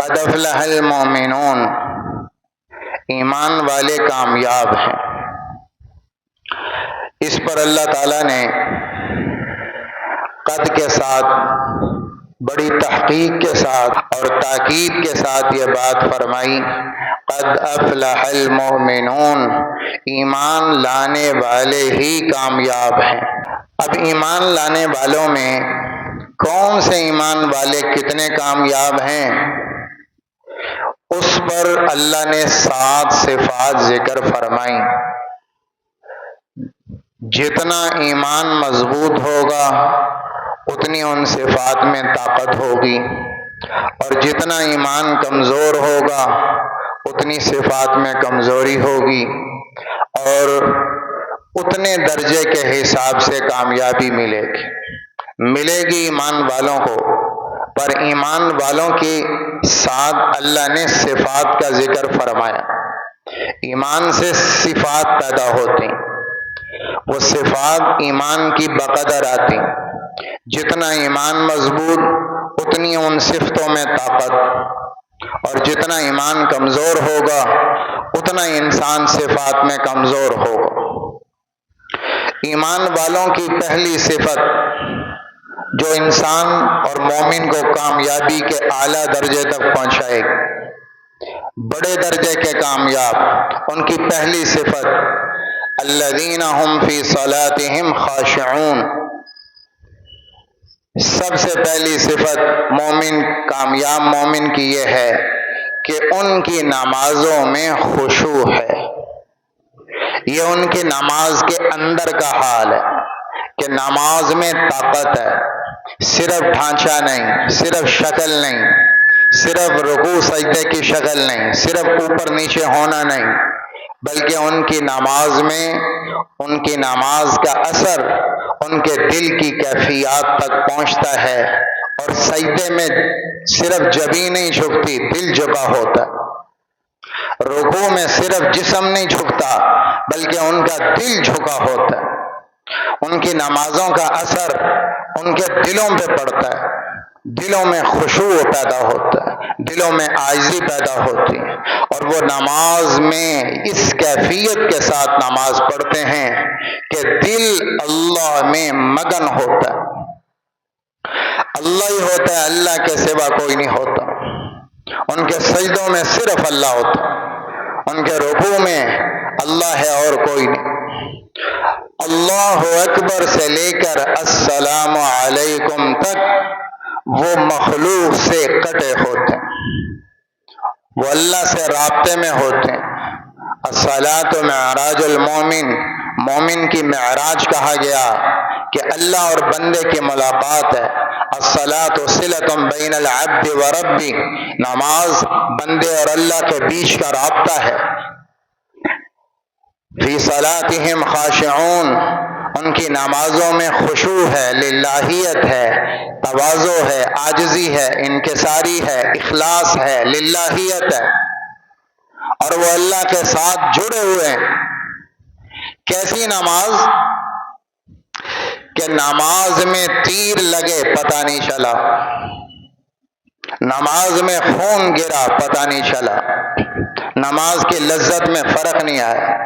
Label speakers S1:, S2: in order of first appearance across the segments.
S1: قد افلح المؤمنون، ایمان والے کامیاب ہیں۔ اس پر اللہ تعالیٰ نے قد کے ساتھ بڑی تحقیق کے ساتھ اور تاکید کے ساتھ یہ بات فرمائی، قد افلح المؤمنون، ایمان لانے والے ہی کامیاب ہیں۔ اب ایمان لانے والوں میں کون سے ایمان والے کتنے کامیاب ہیں، اس پر اللہ نے 7 صفات ذکر فرمائیں۔ جتنا ایمان مضبوط ہوگا اتنی ان صفات میں طاقت ہوگی، اور جتنا ایمان کمزور ہوگا اتنی صفات میں کمزوری ہوگی، اور اتنے درجے کے حساب سے کامیابی ملے گی ایمان والوں کو۔ پر ایمان والوں کی 7 اللہ نے صفات کا ذکر فرمایا۔ ایمان سے صفات پیدا ہوتی، وہ صفات ایمان کی بقدر آتی۔ جتنا ایمان مضبوط اتنی ان صفتوں میں طاقت، اور جتنا ایمان کمزور ہوگا اتنا انسان صفات میں کمزور ہوگا۔ ایمان والوں کی پہلی صفت جو انسان اور مومن کو کامیابی کے اعلیٰ درجے تک پہنچائے گی، بڑے درجے کے کامیاب، ان کی پہلی صفت الذین هم فی صلاتهم خاشعون۔ سب سے پہلی صفت مومن، کامیاب مومن کی یہ ہے کہ ان کی نمازوں میں خشوع ہے۔ یہ ان کی نماز کے اندر کا حال ہے کہ نماز میں طاقت ہے، صرف ڈھانچہ نہیں، صرف شکل نہیں، صرف رکوع سجدے کی شکل نہیں، صرف اوپر نیچے ہونا نہیں، بلکہ ان کی نماز میں ان کی نماز کا اثر ان کے دل کی کیفیات تک پہنچتا ہے، اور سجدے میں صرف جبین نہیں جھکتی، دل جھکا ہوتا ہے۔ رکوع میں صرف جسم نہیں جھکتا بلکہ ان کا دل جھکا ہوتا ہے۔ ان کی نمازوں کا اثر ان کے دلوں پہ پڑتا ہے، دلوں میں خشوع پیدا ہوتا ہے، دلوں میں عاجزی پیدا ہوتی ہے، اور وہ نماز میں اس کیفیت کے ساتھ نماز پڑھتے ہیں کہ دل اللہ میں مگن ہوتا ہے۔ اللہ ہی ہوتا ہے، اللہ کے سوا کوئی نہیں ہوتا۔ ان کے سجدوں میں صرف اللہ ہوتا ہے، ان کے رکوع میں اللہ ہے اور کوئی نہیں۔ اللہ اکبر سے لے کر السلام علیکم تک وہ مخلوق سے کٹے ہوتے ہیں، وہ اللہ سے رابطے میں ہوتے ہیں۔ الصلاۃ معراج المومن، مومن کی معراج کہا گیا کہ اللہ اور بندے کی ملاقات ہے۔ الصلاۃ صلۃ بین العبد ورب، نماز بندے اور اللہ کے بیچ کا رابطہ ہے۔ فی صلاتہم خاشعون، ان کی نمازوں میں خشوع ہے، للہیت ہے، تواضع ہے، عاجزی ہے، انکساری ہے، اخلاص ہے، للہیت ہے، اور وہ اللہ کے ساتھ جڑے ہوئے ہیں۔ کیسی نماز کہ نماز میں تیر لگے پتہ نہیں چلا، نماز میں خون گرا پتہ نہیں چلا، نماز کی لذت میں فرق نہیں آیا،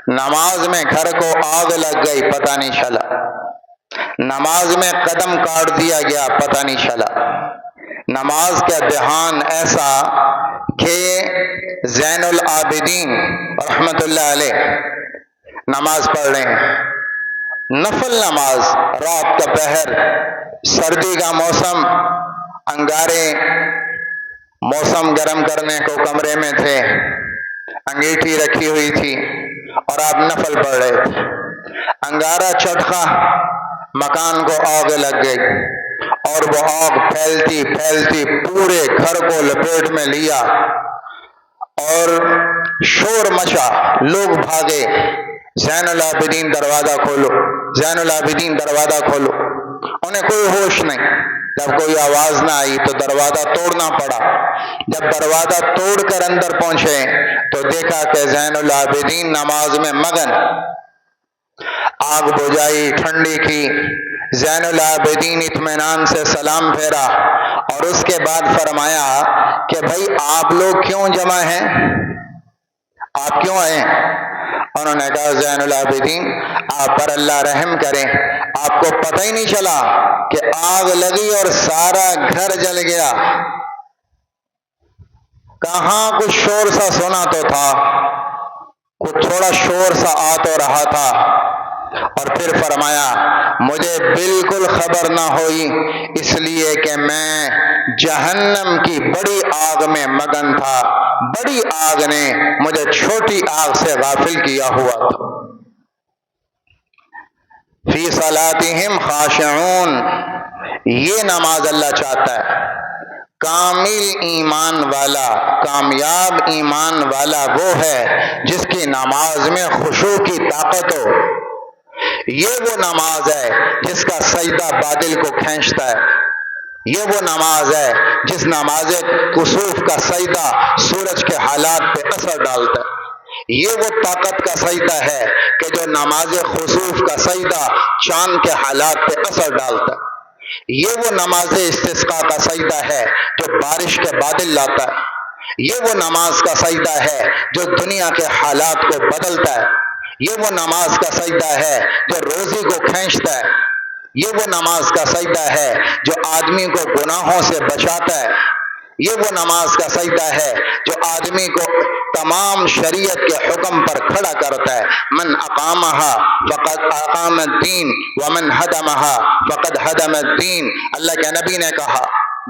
S1: نماز میں گھر کو آگ لگ گئی پتہ نہیں چلا، نماز میں قدم کاٹ دیا گیا پتہ نہیں چلا۔ نماز کا دھیان ایسا کہ زین العابدین رحمت اللہ علیہ نماز پڑھ رہے ہیں، نفل نماز، رات کا پہر، سردی کا موسم، انگارے، موسم گرم کرنے کو کمرے میں تھے، انگیٹھی رکھی ہوئی تھی اور آپ نفل پڑھ رہے تھے، انگارہ چٹخا، مکان کو آگ لگ گئی، اور وہ آگ پھیلتی پھیلتی پورے گھر کو لپیٹ میں لیا، اور شور مچا، لوگ بھاگے، زین العابدین دروازہ کھولو، زین العابدین دروازہ کھولو۔ انہیں کوئی ہوش نہیں، جب کوئی آواز نہ آئی تو دروازہ توڑنا پڑا۔ جب دروازہ توڑ کر اندر پہنچے تو دیکھا کہ زین العابدین نماز میں مگن، آگ بجھائی، ٹھنڈی کی، زین العابدین اطمینان سے سلام پھیرا اور اس کے بعد فرمایا کہ بھائی آپ لوگ کیوں جمع ہیں، آپ کیوں آئے؟ انہوں نے کہا زین العابدین آپ پر اللہ رحم کریں، آپ کو پتہ ہی نہیں چلا کہ آگ لگی اور سارا گھر جل گیا، کہاں کچھ شور سا سنا تو تھا، کچھ تھوڑا شور سا آ تو رہا تھا، اور پھر فرمایا مجھے بالکل خبر نہ ہوئی، اس لیے کہ میں جہنم کی بڑی آگ میں مگن تھا، بڑی آگ نے مجھے چھوٹی آگ سے غافل کیا ہوا تھا۔ فی صلاتہم خاشعون، یہ نماز اللہ چاہتا ہے۔ کامل ایمان والا، کامیاب ایمان والا وہ ہے جس کی نماز میں خشوع کی طاقت ہو۔ یہ وہ نماز ہے جس کا سجدہ بادل کو کھینچتا ہے، یہ وہ نماز ہے جس نماز کسوف کا سجدہ سورج کے حالات پہ اثر ڈالتا ہے، یہ وہ طاقت کا سجدہ ہے کہ جو نماز خسوف کا سجدہ چاند کے حالات پہ اثر ڈالتا ہے، یہ وہ نماز استسقاء کا سجدہ ہے جو بارش کے بادل لاتا ہے، یہ وہ نماز کا سجدہ ہے جو دنیا کے حالات کو بدلتا ہے، یہ وہ نماز کا سجدہ ہے جو روزی کو کھینچتا ہے، یہ وہ نماز کا سجدہ ہے جو آدمی کو گناہوں سے بچاتا ہے، یہ وہ نماز کا سجدہ ہے جو آدمی کو تمام شریعت کے حکم پر کھڑا کرتا ہے۔ من اقامہا فقد اقام الدین ومن ہدمہا فقد ہدم الدین، اللہ کے نبی نے کہا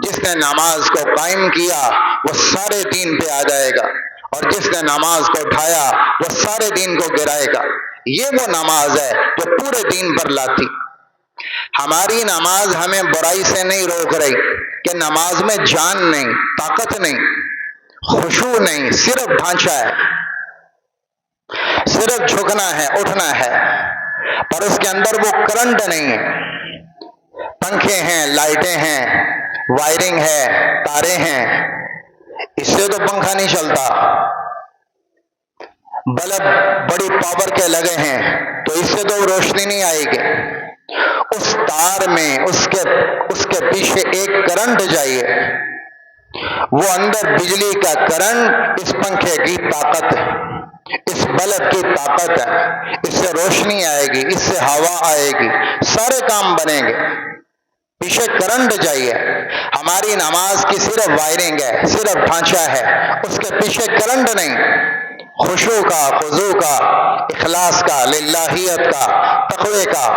S1: جس نے نماز کو قائم کیا وہ سارے دین پہ آ جائے گا، اور جس نے نماز کو اٹھایا وہ سارے دین کو گرائے گا۔ یہ وہ نماز ہے جو پورے دین پر لاتی۔ ہماری نماز ہمیں برائی سے نہیں روک رہی کہ نماز میں جان نہیں، طاقت نہیں، خشوع نہیں، صرف ڈھانچہ ہے، صرف جھکنا ہے، اٹھنا ہے، پر اس کے اندر وہ کرنٹ نہیں ہے۔ پنکھے ہیں، لائٹیں ہیں، وائرنگ ہے، تاریں ہیں، اس سے تو پنکھا نہیں چلتا، بلب بڑی پاور کے لگے ہیں تو اس سے تو روشنی نہیں آئے گی۔ اس تار میں اس کے پیچھے ایک کرنٹ چاہیے، وہ اندر بجلی کا کرنٹ، اس پنکھے کی طاقت ہے، اس بلب کی طاقت ہے، اس سے روشنی آئے گی، اس سے ہوا آئے گی، سارے کام بنیں گے، پیچھے کرنٹ چاہیے۔ ہماری نماز کی صرف وائرنگ ہے، صرف ڈھانچہ ہے، اس کے پیچھے کرنٹ نہیں، خشوع کا، خضوع کا، اخلاص کا، للہیت کا، تقوی کا۔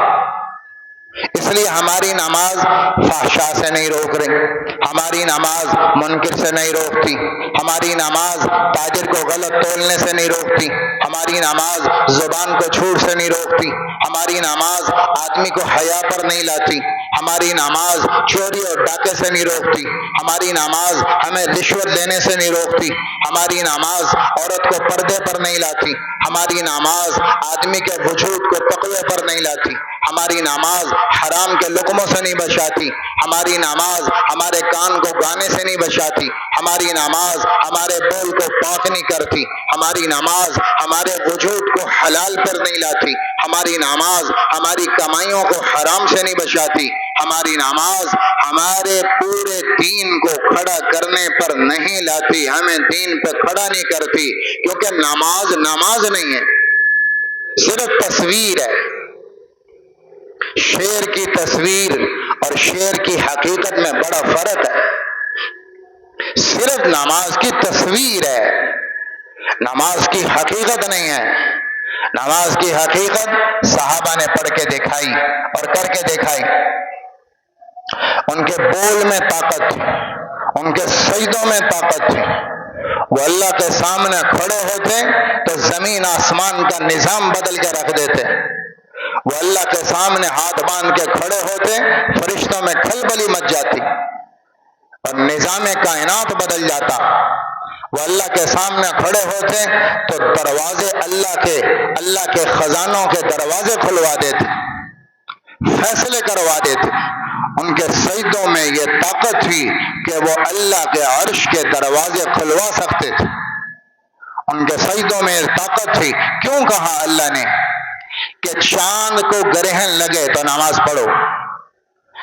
S1: اس لیے ہماری نماز فحشاء سے نہیں روک رہی، ہماری نماز منکر سے نہیں روکتی، ہماری نماز تاجر کو غلط تولنے سے نہیں روکتی، ہماری نماز زبان کو جھوٹ سے نہیں روکتی، ہماری نماز آدمی کو حیا پر نہیں لاتی، ہماری نماز چوری اور ڈاکے سے نہیں روکتی، ہماری نماز ہمیں رشوت لینے سے نہیں روکتی، ہماری نماز عورت کو پردے پر نہیں لاتی، ہماری نماز آدمی کے وجود کو تقوی پر نہیں لاتی، ہماری نماز حرام کے لقموں سے نہیں بچاتی، ہماری نماز ہمارے کان کو گانے سے نہیں بچاتی، ہماری نماز ہمارے بول کو پاک نہیں کرتی، ہماری نماز ہمارے وجود کو حلال پر نہیں لاتی، ہماری نماز ہماری کمائیوں کو حرام سے نہیں بچاتی، ہماری نماز ہمارے پورے دین کو کھڑا کرنے پر نہیں لاتی، ہمیں دین پہ کھڑا نہیں کرتی، کیونکہ نماز نہیں ہے، صرف تصویر ہے۔ شیر کی تصویر اور شیر کی حقیقت میں بڑا فرق ہے۔ صرف نماز کی تصویر ہے، نماز کی حقیقت نہیں ہے۔ نماز کی حقیقت صحابہ نے پڑھ کے دکھائی اور کر کے دکھائی، ان کے بول میں طاقت تھی، ان کے سجدوں میں طاقت تھی، وہ اللہ کے سامنے کھڑے ہوتے تو زمین آسمان کا نظام بدل کے رکھ دیتے، وہ اللہ کے سامنے ہاتھ باندھ کے کھڑے ہوتے فرشتوں میں کھلبلی مچ جاتی اور نظام کائنات بدل جاتا، وہ اللہ کے سامنے کھڑے ہوتے تو دروازے اللہ کے خزانوں کے دروازے کھلوا دیتے، فیصلے کروا دیتے۔ ان کے سجدوں میں یہ طاقت تھی کہ وہ اللہ کے عرش کے دروازے کھلوا سکتے تھے، ان کے سجدوں میں طاقت تھی۔ کیوں کہا اللہ نے کہ چاند کو گرہن لگے تو نماز پڑھو،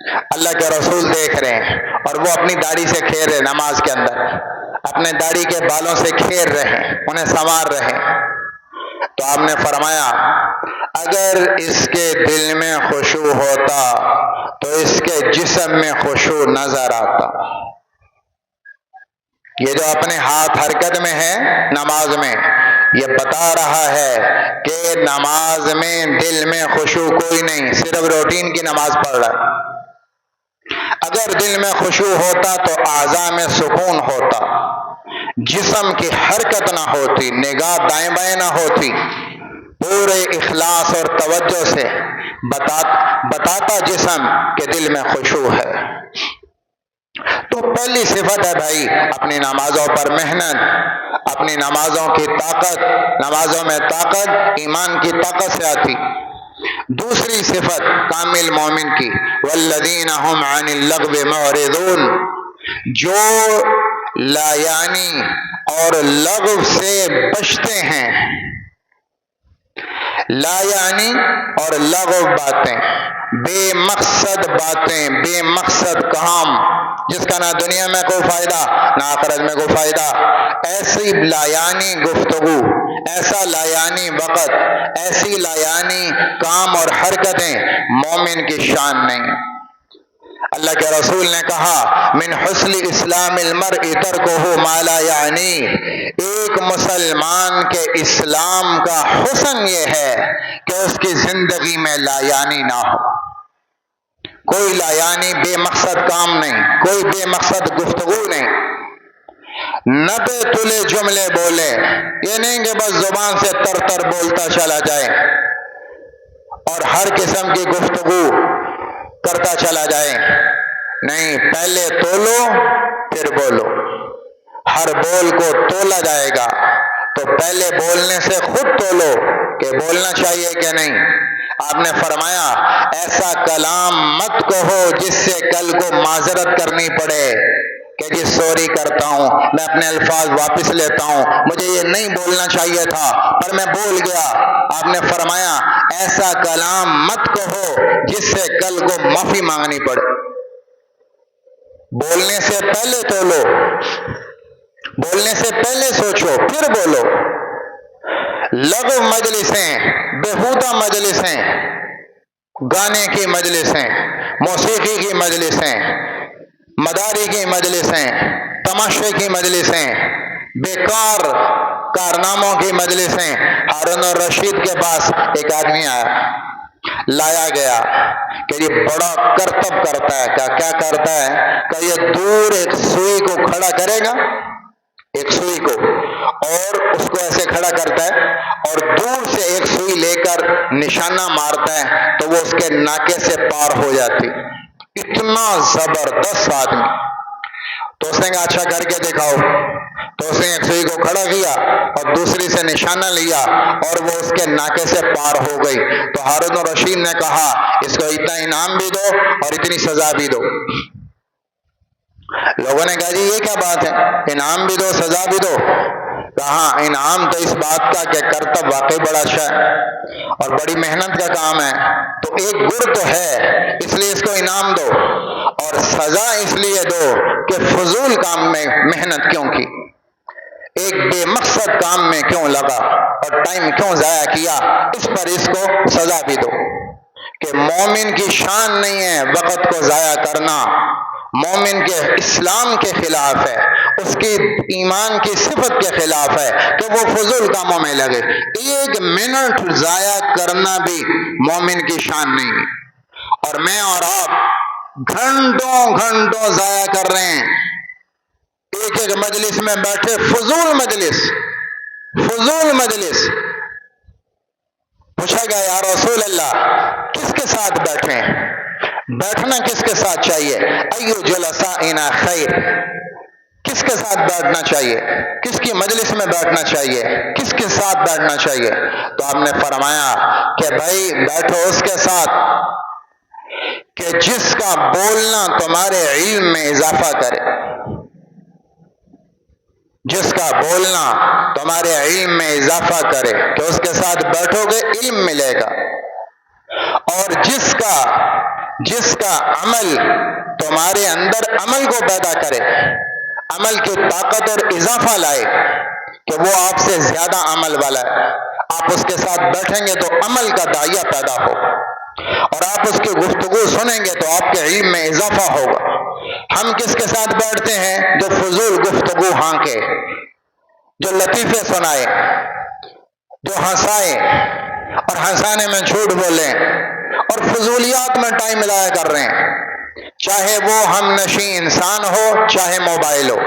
S1: اللہ کے رسول دیکھ رہے ہیں اور وہ اپنی داڑھی سے کھیر رہے، نماز کے اندر اپنے داڑھی کے بالوں سے کھیر رہے ہیں، انہیں سنوار رہے ہیں۔ تو آپ نے فرمایا اگر اس کے دل میں خشوع ہوتا تو اس کے جسم میں خشوع نظر آتا۔ یہ جو اپنے ہاتھ حرکت میں ہے نماز میں، یہ بتا رہا ہے کہ نماز میں دل میں خشوع کوئی نہیں، صرف روٹین کی نماز پڑھ رہا ہے۔ اگر دل میں خشوع ہوتا تو اعضاء میں سکون ہوتا، جسم کی حرکت نہ ہوتی، نگاہ دائیں بائیں نہ ہوتی، پورے اخلاص اور توجہ سے بتاتا جسم کہ دل میں خشوع ہے۔ تو پہلی صفت ہے بھائی اپنی نمازوں پر محنت، اپنی نمازوں کی طاقت، نمازوں میں طاقت ایمان کی طاقت سے آتی۔ دوسری صفت کامل مومن کی، والذین هم عن اللغو معرضون، جو لا یعنی اور لغو سے بچتے ہیں۔ لا یعنی اور لغو باتیں، بے مقصد باتیں، بے مقصد کام، جس کا نہ دنیا میں کوئی فائدہ نہ آخرت میں کوئی فائدہ، ایسی لایانی گفتگو، ایسا لایانی وقت، ایسی لایانی کام اور حرکتیں مومن کی شان نہیں۔ اللہ کے رسول نے کہا من حسن اسلام المرء ترکہ ما لا یعنی، ایک مسلمان کے اسلام کا حسن یہ ہے کہ اس کی زندگی میں لا یعنی نہ ہو، کوئی لا یعنی بے مقصد کام نہیں، کوئی بے مقصد گفتگو نہیں، نہ بے تلے جملے بولے، یہ نہیں کہ بس زبان سے تر تر بولتا چلا جائے اور ہر قسم کی گفتگو کرتا چلا جائے، نہیں، پہلے تولو پھر بولو، ہر بول کو تولا جائے گا تو پہلے بولنے سے خود تولو کہ بولنا چاہیے کہ نہیں۔ آپ نے فرمایا ایسا کلام مت کہو جس سے کل کو معذرت کرنی پڑے کہ جی سوری کرتا ہوں، میں اپنے الفاظ واپس لیتا ہوں، مجھے یہ نہیں بولنا چاہیے تھا پر میں بول گیا۔ آپ نے فرمایا ایسا کلام مت کہو جس سے کل کو معافی مانگنی پڑے، بولنے سے پہلے تولو، بولنے سے پہلے سوچو پھر بولو۔ لغو مجلسیں، بےہودہ مجلسیں، گانے کی مجلسیں، موسیقی کی مجلسیں، مداری کی مجلسیں، تماشے کی مجلسیں، بیکار کارناموں کی مجلسیں۔ ہارون الرشید کے پاس ایک آدمی لایا گیا کہ یہ بڑا کرتب کرتا ہے، کیا کرتا ہے کہ یہ دور ایک سوئی کو کھڑا کرے گا، ایک سوئی کو، اور اس کو ایسے کھڑا کرتا ہے اور دور سے ایک سوئی لے کر نشانہ مارتا ہے تو وہ اس کے ناکے سے پار ہو جاتی۔ اتنا زبردست آدمی۔ تو اس نے کہا اچھا کر کے دکھاؤ، تو اس نے ایک سوئی کو کھڑا کیا اور دوسری سے نشانہ لیا اور وہ اس کے ناکے سے پار ہو گئی۔ تو ہارون الرشید نے کہا اس کو اتنا انعام بھی دو اور اتنی سزا بھی دو۔ لوگوں نے کہا جی یہ کیا بات ہے، انعام بھی دو سزا بھی دو؟ کہا انعام تو اس بات کا کہ کرتب واقعی بڑا اچھا ہے اور بڑی محنت کا کام ہے، تو ایک گر تو ہے اس لیے اس کو انعام دو، اور سزا اس لیے دو کہ فضول کام میں محنت کیوں کی، ایک بے مقصد کام میں کیوں لگا اور ٹائم کیوں ضائع کیا، اس پر اس کو سزا بھی دو۔ کہ مومن کی شان نہیں ہے وقت کو ضائع کرنا، مومن کے اسلام کے خلاف ہے، اس کی ایمان کی صفت کے خلاف ہے کہ وہ فضول کاموں میں لگے۔ ایک منٹ ضائع کرنا بھی مومن کی شان نہیں ہے، اور میں اور آپ گھنٹوں گھنٹوں ضائع کر رہے ہیں ایک ایک مجلس میں بیٹھے، فضول مجلس، فضول مجلس۔ پوچھا گیا یا رسول اللہ کس کے ساتھ بیٹھیں، بیٹھنا کس کے ساتھ چاہیے؟ ایو جلسائنا خیر، کس کے ساتھ بیٹھنا چاہیے، کس کی مجلس میں بیٹھنا چاہیے، کس کے ساتھ بیٹھنا چاہیے؟ تو آپ نے فرمایا کہ بھائی بیٹھو اس کے ساتھ کہ جس کا بولنا تمہارے علم میں اضافہ کرے، جس کا بولنا تمہارے علم میں اضافہ کرے، کہ اس کے ساتھ بیٹھو گے علم ملے گا، اور جس کا جس کا عمل تمہارے اندر عمل کو پیدا کرے، عمل کی طاقت اور اضافہ لائے کہ وہ آپ سے زیادہ عمل والا ہے، آپ اس کے ساتھ بیٹھیں گے تو عمل کا داعیہ پیدا ہو، اور آپ اس کی گفتگو سنیں گے تو آپ کے علم میں اضافہ ہوگا۔ ہم کس کے ساتھ بیٹھتے ہیں؟ جو فضول گفتگو ہانکے، جو لطیفے سنائے، جو ہنسائے اور ہنسانے میں جھوٹ بولیں اور فضولیات میں ٹائم ضائع کر رہے ہیں، چاہے وہ ہم نشیں انسان ہو چاہے موبائل ہو،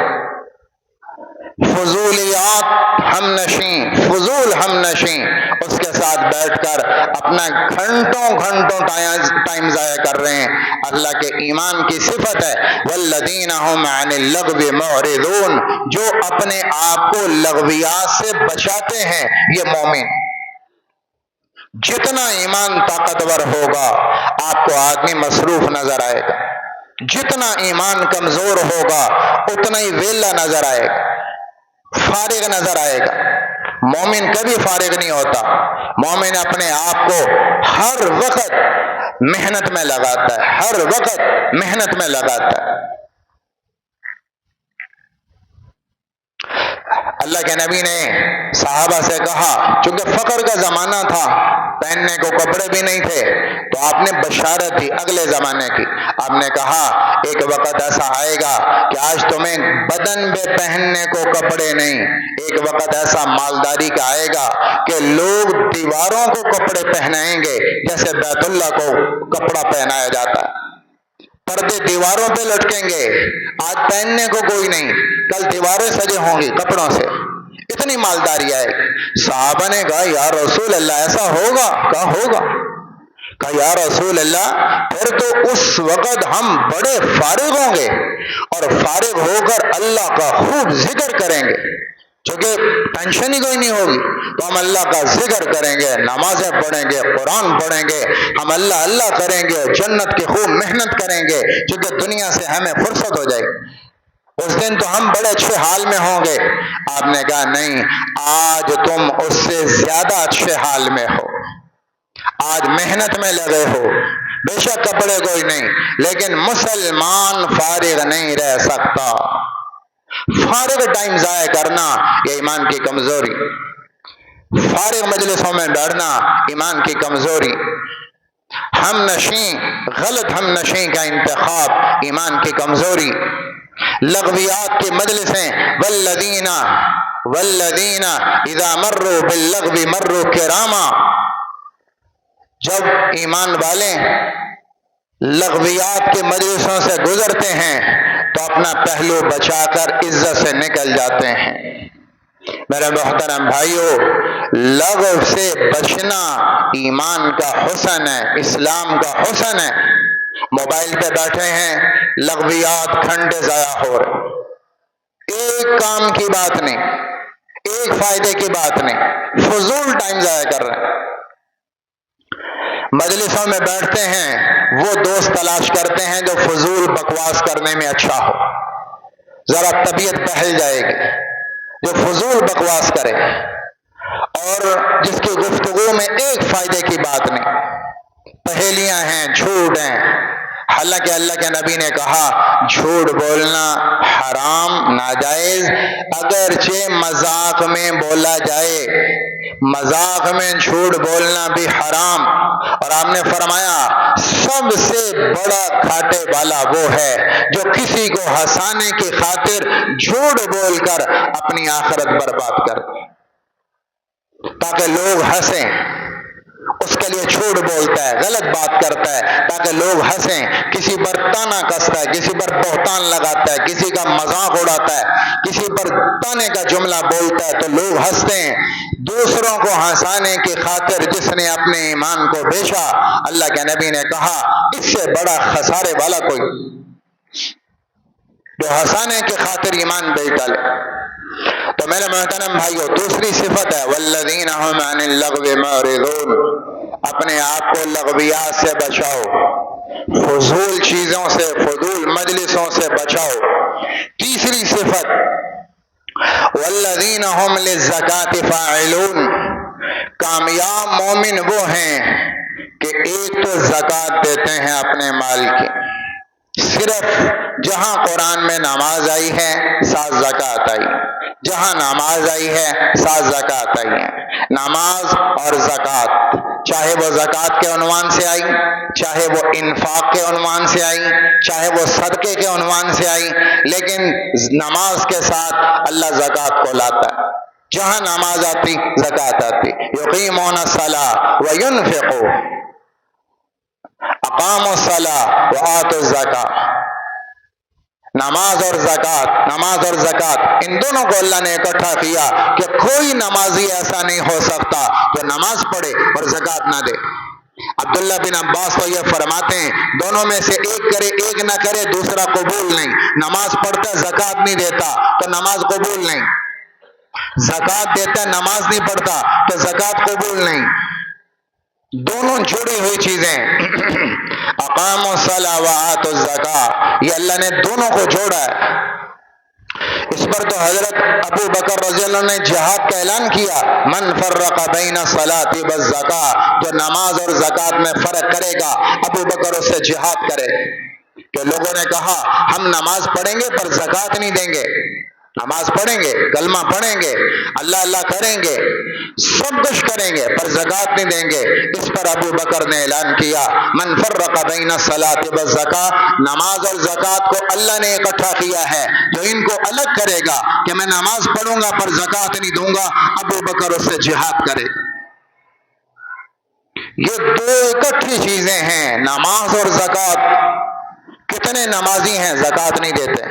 S1: فضولیات ہم نشیں، فضول ہم نشیں اس کے ساتھ بیٹھ کر اپنا گھنٹوں ٹائم ضائع کر رہے ہیں۔ اللہ کے ایمان کی صفت ہے والذین هم عن اللغو معرضون، جو اپنے آپ کو لغویات سے بچاتے ہیں، یہ مومن۔ جتنا ایمان طاقتور ہوگا آپ کو آدمی مصروف نظر آئے گا، جتنا ایمان کمزور ہوگا اتنا ہی ویلا نظر آئے گا، فارغ نظر آئے گا۔ مومن کبھی فارغ نہیں ہوتا، مومن اپنے آپ کو ہر وقت محنت میں لگاتا ہے، ہر وقت محنت میں لگاتا ہے۔ اللہ کے نبی نے صحابہ سے کہا، چونکہ فقر کا زمانہ تھا، پہننے کو کپڑے بھی نہیں تھے، تو آپ نے بشارت دی اگلے زمانے کی۔ آپ نے کہا ایک وقت ایسا آئے گا کہ آج تمہیں بدن پہ پہننے کو کپڑے نہیں، ایک وقت ایسا مالداری کا آئے گا کہ لوگ دیواروں کو کپڑے پہنائیں گے جیسے بیت اللہ کو کپڑا پہنایا جاتا ہے، پردے دیواروں پہ لٹکیں گے۔ آج پہننے کو کوئی نہیں، کل دیواریں سجے ہوں گی کپڑوں سے، اتنی مالداری آئے گی۔ صحابہ نے کہا یا رسول اللہ ایسا ہوگا؟ کہا ہوگا۔ کہا یا رسول اللہ پھر تو اس وقت ہم بڑے فارغ ہوں گے اور فارغ ہو کر اللہ کا خوب ذکر کریں گے، چونکہ ٹینشن ہی کوئی نہیں ہوگی تو ہم اللہ کا ذکر کریں گے، نمازیں پڑھیں گے، قرآن پڑھیں گے، ہم اللہ اللہ کریں گے، جنت کی خوب محنت کریں گے، چونکہ دنیا سے ہمیں فرصت ہو جائے گی، اس دن تو ہم بڑے اچھے حال میں ہوں گے۔ آپ نے کہا نہیں، آج تم اس سے زیادہ اچھے حال میں ہو، آج محنت میں لگے ہو، بے شک کپڑے کوئی نہیں، لیکن مسلمان فارغ نہیں رہ سکتا۔ فارغ ٹائم ضائع کرنا یہ ایمان کی کمزوری، فارغ مجلسوں میں بیٹھنا ایمان کی کمزوری، ہم نشیں غلط ہم نشیں کا انتخاب ایمان کی کمزوری، لغویات کی مجلسیں، والذین اذا مروا باللغو مروا کراما، جب ایمان والے لغویات کی مجلسوں سے گزرتے ہیں تو اپنا پہلو بچا کر عزت سے نکل جاتے ہیں۔ میرے محترم بھائیو، لغو سے بچنا ایمان کا حسن ہے، اسلام کا حسن ہے۔ موبائل پہ بیٹھے ہیں، لغویات گھنٹے ضائع ہو رہے، ایک کام کی بات نہیں، ایک فائدے کی بات نہیں، فضول ٹائم ضائع کر رہے ہیں۔ مجلسوں میں بیٹھتے ہیں، وہ دوست تلاش کرتے ہیں جو فضول بکواس کرنے میں اچھا ہو، ذرا طبیعت بہل جائے گی، جو فضول بکواس کرے اور جس کی گفتگو میں ایک فائدے کی بات نہیں، پہیلیاں ہیں، جھوٹ ہیں۔ حالانکہ اللہ کے نبی نے کہا جھوٹ بولنا حرام ناجائز، اگرچہ مذاق میں بولا جائے، مذاق میں جھوٹ بولنا بھی حرام، اور آپ نے فرمایا سب سے بڑا گھاٹے والا وہ ہے جو کسی کو ہنسانے کی خاطر جھوٹ بول کر اپنی آخرت برباد کر دے، تاکہ لوگ ہنسیں، اس کے لیے جھوٹ بولتا ہے، غلط بات کرتا ہے تاکہ لوگ ہنسیں، کسی پر تانا کستا ہے، کسی پر بہتان لگاتا ہے، کسی کا مذاق اڑاتا ہے، کسی پر تانے کا جملہ بولتا ہے تو لوگ ہنستے ہیں۔ دوسروں کو ہنسانے کی خاطر جس نے اپنے ایمان کو بیچا، اللہ کے نبی نے کہا اس سے بڑا خسارے والا کوئی جو ہنسانے کی خاطر ایمان بیچ ڈالے۔ تو میرے محترم بھائیو، دوسری صفت ہے والذین هم عن اللغو معرضون، اپنے آپ کو لغویات سے بچاؤ، فضول چیزوں سے، فضول مجلسوں سے بچاؤ۔ تیسری صفت والذین هم للزکاة فاعلون، کامیاب مومن وہ ہیں کہ ایک تو زکوٰۃ دیتے ہیں اپنے مال کی، صرف جہاں قرآن میں نماز آئی ہے ساتھ زکوٰۃ آئی، جہاں نماز آئی ہے ساتھ زکوٰۃ آئی ہے۔ نماز اور زکوٰۃ چاہے وہ زکوٰۃ کے عنوان سے آئی، چاہے وہ انفاق کے عنوان سے آئی، چاہے وہ صدقے کے عنوان سے آئی، لیکن نماز کے ساتھ اللہ زکوٰۃ کو لاتا ہے۔ جہاں نماز آتی زکوٰۃ آتی۔ یقیمون الصلاۃ وینفقوا، اقاموا الصلاۃ وآتوا الزکاۃ۔ نماز اور زکوٰۃ، نماز اور زکوٰۃ، ان دونوں کو اللہ نے اکٹھا کیا کہ کوئی نمازی ایسا نہیں ہو سکتا جو نماز پڑھے اور زکوٰۃ نہ دے۔ عبداللہ بن عباس تو یہ فرماتے ہیں دونوں میں سے ایک کرے ایک نہ کرے دوسرا قبول نہیں۔ نماز پڑھتا زکوٰۃ نہیں دیتا تو نماز قبول نہیں، زکوٰۃ دیتا نماز نہیں پڑھتا تو زکوٰۃ قبول نہیں۔ دونوں جڑی ہوئی چیزیں۔ اقاموا الصلاۃ وآتوا الزکاۃ، یہ اللہ نے دونوں کو جوڑا ہے۔ اس پر تو حضرت ابو بکر رضی اللہ عنہ نے جہاد کا اعلان کیا، من فرق بین الصلاۃ والزکاۃ، جو نماز اور زکوٰۃ میں فرق کرے گا ابو بکر اس سے جہاد کرے۔ کہ لوگوں نے کہا ہم نماز پڑھیں گے پر زکوٰۃ نہیں دیں گے، نماز پڑھیں گے، کلمہ پڑھیں گے، اللہ اللہ کریں گے، سب کچھ کریں گے پر زکوٰۃ نہیں دیں گے۔ اس پر ابو بکر نے اعلان کیا من فرق بین الصلاۃ والزکاۃ، نماز اور زکوٰۃ کو اللہ نے اکٹھا کیا ہے، جو ان کو الگ کرے گا کہ میں نماز پڑھوں گا پر زکوٰۃ نہیں دوں گا، ابو بکر اس سے جہاد کرے۔ یہ دو اکٹھی چیزیں ہیں، نماز اور زکوٰۃ۔ کتنے نمازی ہیں زکوٰۃ نہیں دیتے،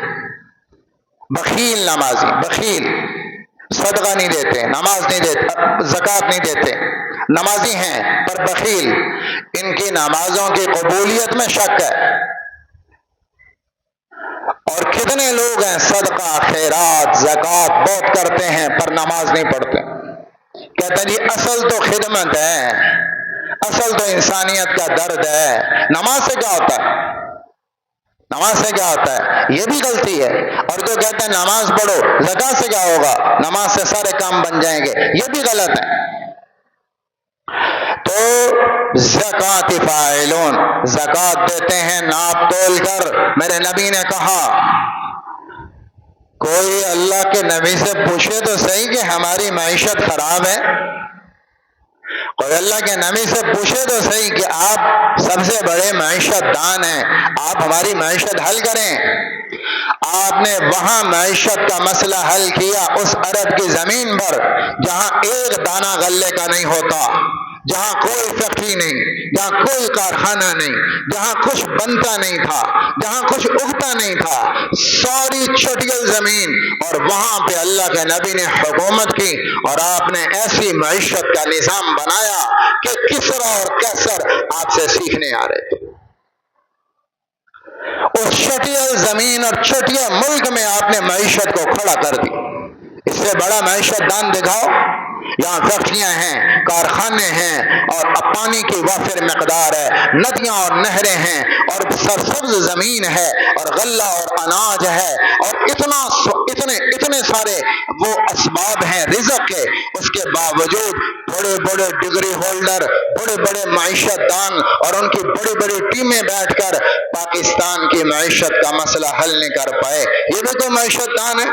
S1: بخیل نمازی، بخیل، صدقہ نہیں دیتے، نماز نہیں دیتے، زکوٰۃ نہیں دیتے، نمازی ہیں پر بخیل، ان کی نمازوں کی قبولیت میں شک ہے۔ اور کتنے لوگ ہیں صدقہ خیرات زکوٰۃ بہت کرتے ہیں پر نماز نہیں پڑھتے، کہتے ہیں جی اصل تو خدمت ہے، اصل تو انسانیت کا درد ہے، نماز سے کیا ہوتا ہے، نماز سے کیا ہوتا ہے، یہ بھی غلطی ہے۔ اور جو کہتے ہیں نماز پڑھو زکوٰۃ سے کیا ہوگا، نماز سے سارے کام بن جائیں گے، یہ بھی غلط ہے۔ تو زکوٰۃ فاعلون، زکوٰۃ دیتے ہیں ناپ تول کر۔ میرے نبی نے کہا کوئی اللہ کے نبی سے پوچھے تو صحیح کہ ہماری معیشت خراب ہے، کوئی اللہ کے نبی سے پوچھے تو صحیح کہ آپ سب سے بڑے معیشت دان ہیں، آپ ہماری معیشت حل کریں۔ آپ نے وہاں معیشت کا مسئلہ حل کیا اس عرب کی زمین پر جہاں ایک دانہ غلے کا نہیں ہوتا، جہاں کوئی فیکٹری نہیں، جہاں کوئی کارخانہ نہیں، جہاں کچھ بنتا نہیں تھا، جہاں کچھ اگتا نہیں تھا، ساری چٹیل زمین، اور وہاں پہ اللہ کے نبی نے حکومت کی اور آپ نے ایسی معیشت کا نظام بنایا کہ کسرا اور کیسر آپ سے سیکھنے آ رہے تھے۔ اس چٹیل زمین اور چٹیل ملک میں آپ نے معیشت کو کھڑا کر دی۔ اس سے بڑا معیشت دان دکھاؤ؟ یہاں فیکٹریاں ہیں، کارخانے ہیں، اور پانی کی وافر مقدار ہے، ندیاں اور نہریں ہیں، اور سرسبز زمین ہے، اور غلہ اور اناج ہے، اور اتنے سارے وہ اسباب ہیں رزق کے، اس کے باوجود بڑے بڑے ڈگری ہولڈر، بڑے بڑے معیشت دان اور ان کی بڑی بڑی ٹیمیں بیٹھ کر پاکستان کی معیشت کا مسئلہ حل نہیں کر پائے۔ یہ بھی تو معیشت دان ہے۔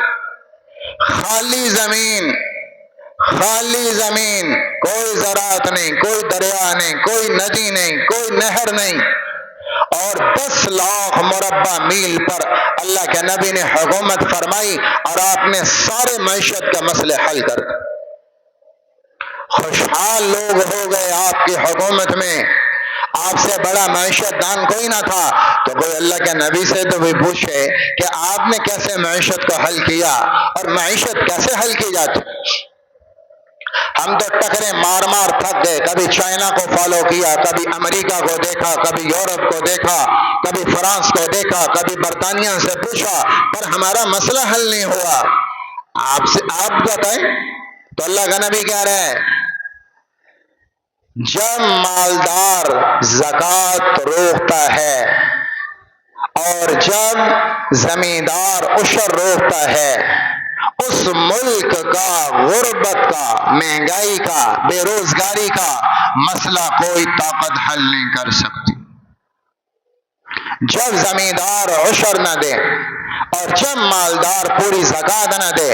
S1: خالی زمین، خالی زمین، کوئی زراعت نہیں، کوئی دریا نہیں، کوئی ندی نہیں، کوئی نہر نہیں، اور 10 لاکھ مربع میل پر اللہ کے نبی نے حکومت فرمائی اور آپ نے سارے معیشت کا مسئلے حل کر دیے۔ خوشحال لوگ ہو گئے آپ کی حکومت میں، آپ سے بڑا معیشت دان کوئی نہ تھا۔ تو کوئی اللہ کے نبی سے تو بھی پوچھے کہ آپ نے کیسے معیشت کو حل کیا، اور معیشت کیسے حل کی جاتی۔ ہم تو ٹکرے مار مار تھک گئے، کبھی چائنا کو فالو کیا، کبھی امریکہ کو دیکھا، کبھی یورپ کو دیکھا، کبھی فرانس کو دیکھا، کبھی برطانیہ سے پوچھا، پر ہمارا مسئلہ حل نہیں ہوا۔ آپ بتائیں تو اللہ کا نبی کہہ رہے ہیں جب مالدار زکوٰۃ روکتا ہے اور جب زمیندار عشر روکتا ہے اس ملک کا غربت کا، مہنگائی کا، بے روزگاری کا مسئلہ کوئی طاقت حل نہیں کر سکتی۔ جب زمیندار عشر نہ دے اور جب مالدار پوری زکات نہ دے،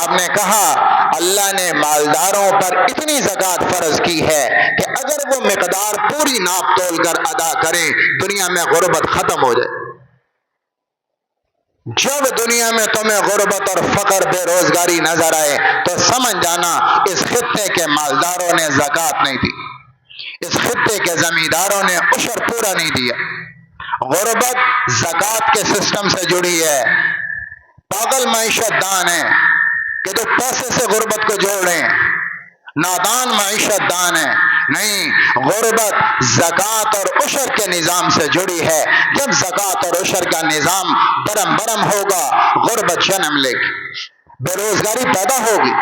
S1: آپ نے کہا اللہ نے مالداروں پر اتنی زکات فرض کی ہے کہ اگر وہ مقدار پوری ناپ تول کر ادا کریں دنیا میں غربت ختم ہو جائے۔ جب دنیا میں تمہیں غربت اور فقر، بے روزگاری نظر آئے تو سمجھ جانا اس خطے کے مالداروں نے زکات نہیں دی، اس خطے کے زمینداروں نے عشر پورا نہیں دیا۔ غربت زکات کے سسٹم سے جڑی ہے۔ پاگل معیشت دان ہے کہ جو پیسے سے غربت کو جوڑ رہے ہیں، نادان معیشت دان ہے۔ نہیں، غربت زکات اور عشر کے نظام سے جڑی ہے۔ جب زکات اور عشر کا نظام برم برم ہوگا، غربت جنم لے گی، بے روزگاری پیدا ہوگی۔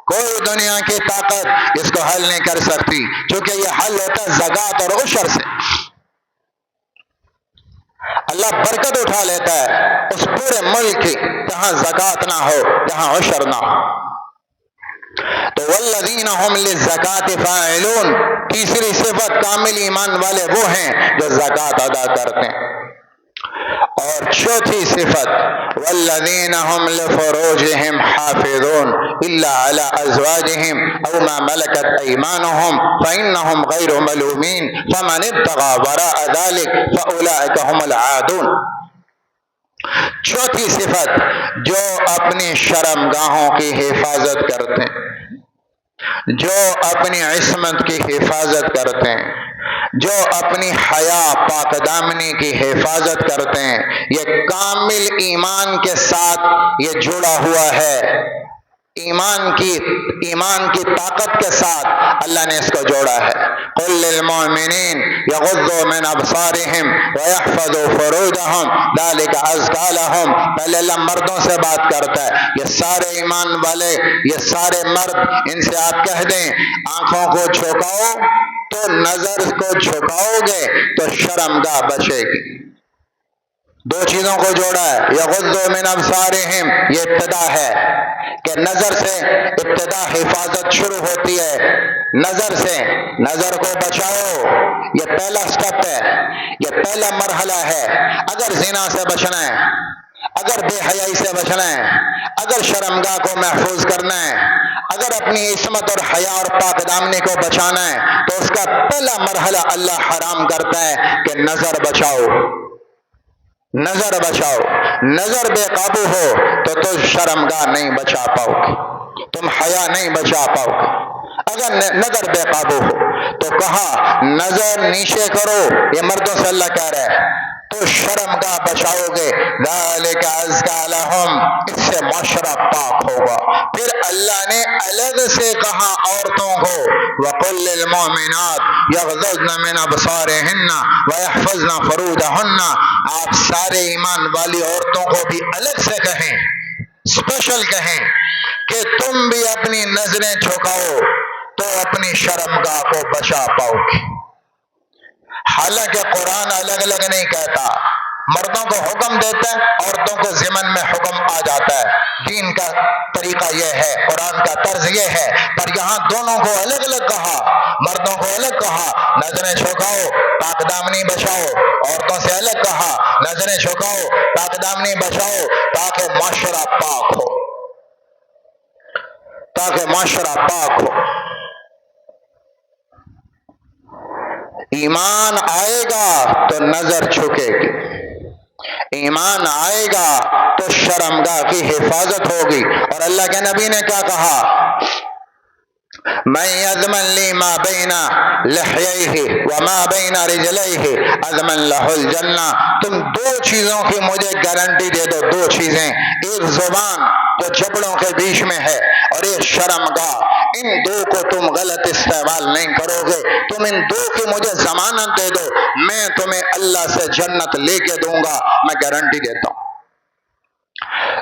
S1: کوئی دنیا کی طاقت اس کو حل نہیں کر سکتی، چونکہ یہ حل ہوتا ہے زکات اور عشر سے۔ اللہ برکت اٹھا لیتا ہے اس پورے ملک کی جہاں زکات نہ ہو، جہاں عشر نہ ہو۔ تو والذین هم للزکات فاعلون، تیسری صفت کامل ایمان والے وہ ہیں جو زکات ادا کرتے ہیں۔ اور چوتھی صفت والذین هم لفروجهم حافظون الا على ازواجهم او ما ملكت ايمانهم فانهم غير ملومين فمن ابتغى وراء ذلك فاولئك هم العادون۔ چوتھی صفت جو اپنی شرمگاہوں کی حفاظت کرتے ہیں، جو اپنی عصمت کی حفاظت کرتے ہیں، جو اپنی حیا پاک دامنی کی حفاظت کرتے ہیں، یہ کامل ایمان کے ساتھ یہ جڑا ہوا ہے۔ ایمان کی طاقت کے ساتھ اللہ نے اس کو جوڑا ہے۔ قل للمؤمنین یغضوا من ابصارهم ویحفظوا فروجهم ذلک ازکی لهم۔ پہلے اللہ مردوں سے بات کرتا ہے، یہ سارے ایمان والے، یہ سارے مرد، ان سے آپ کہہ دیں آنکھوں کو جھکاؤ تو نظر کو جھکاؤ گے تو شرمگاہ بچے گی۔ دو چیزوں کو جوڑا ہے، یغضوا من ابصارهم، یہ ابتدا ہے کہ نظر سے ابتدا حفاظت شروع ہوتی ہے۔ نظر سے، نظر کو بچاؤ، یہ پہلا سٹیپ ہے، یہ پہلا مرحلہ ہے۔ اگر زنا سے بچنا ہے، اگر بے حیائی سے بچنا ہے، اگر شرمگاہ کو محفوظ کرنا ہے، اگر اپنی عصمت اور حیا اور پاک دامنی کو بچانا ہے تو اس کا پہلا مرحلہ اللہ حرام کرتا ہے کہ نظر بچاؤ، نظر بچاؤ۔ نظر بے قابو ہو تو تم شرمگاہ نہیں بچا پاؤ گے، تم حیا نہیں بچا پاؤ گے۔ اگر نظر بے قابو ہو تو کہا نظر نیچے کرو، یہ مردوں سے اللہ کہہ رہا ہے، تو شرمگاہ بچاؤ گے۔ ذالک ازکی لہم، اس سے معاشرہ پاک ہوگا۔ پھر اللہ نے الگ سے کہا عورتوں کو، وقل للمؤمنات یغضضن من ابصارهن ویحفظن فروجهن، آپ سارے ایمان والی عورتوں کو بھی الگ سے کہیں، اسپیشل کہیں کہ تم بھی اپنی نظریں جھکاؤ تو اپنی شرمگاہ کو بچا پاؤ گے۔ حالانکہ قرآن الگ الگ نہیں کہتا، مردوں کو حکم دیتا ہے، عورتوں کو ضمن میں حکم آ جاتا ہے۔ دین کا طریقہ یہ ہے، قرآن کا طرز یہ ہے، پر یہاں دونوں کو الگ الگ کہا، مردوں کو الگ کہا نظریں جھکاؤ پاک دامنی بچاؤ، عورتوں سے الگ کہا نظریں جھکاؤ پاک دامنی بچاؤ، تاکہ معاشرہ پاک ہو، تاکہ معاشرہ پاک ہو۔ ایمان آئے گا تو نظر جھکے گی، ایمان آئے گا تو شرمگاہ کی حفاظت ہوگی۔ اور اللہ کے نبی نے کیا کہا، من یضمن لی ما بین لحییہ وما بین رجلیہ اضمن لہ الجنہ۔ تم دو چیزوں کی مجھے گارنٹی دے دو، دو چیزیں، ایک زبان جو جبڑوں کے بیچ میں ہے اور ایک شرمگاہ، ان دو کو تم غلط استعمال نہیں کرو گے، تم ان دو کی مجھے ضمانت دے دو، میں تمہیں اللہ سے جنت لے کے دوں گا، میں گارنٹی دیتا ہوں۔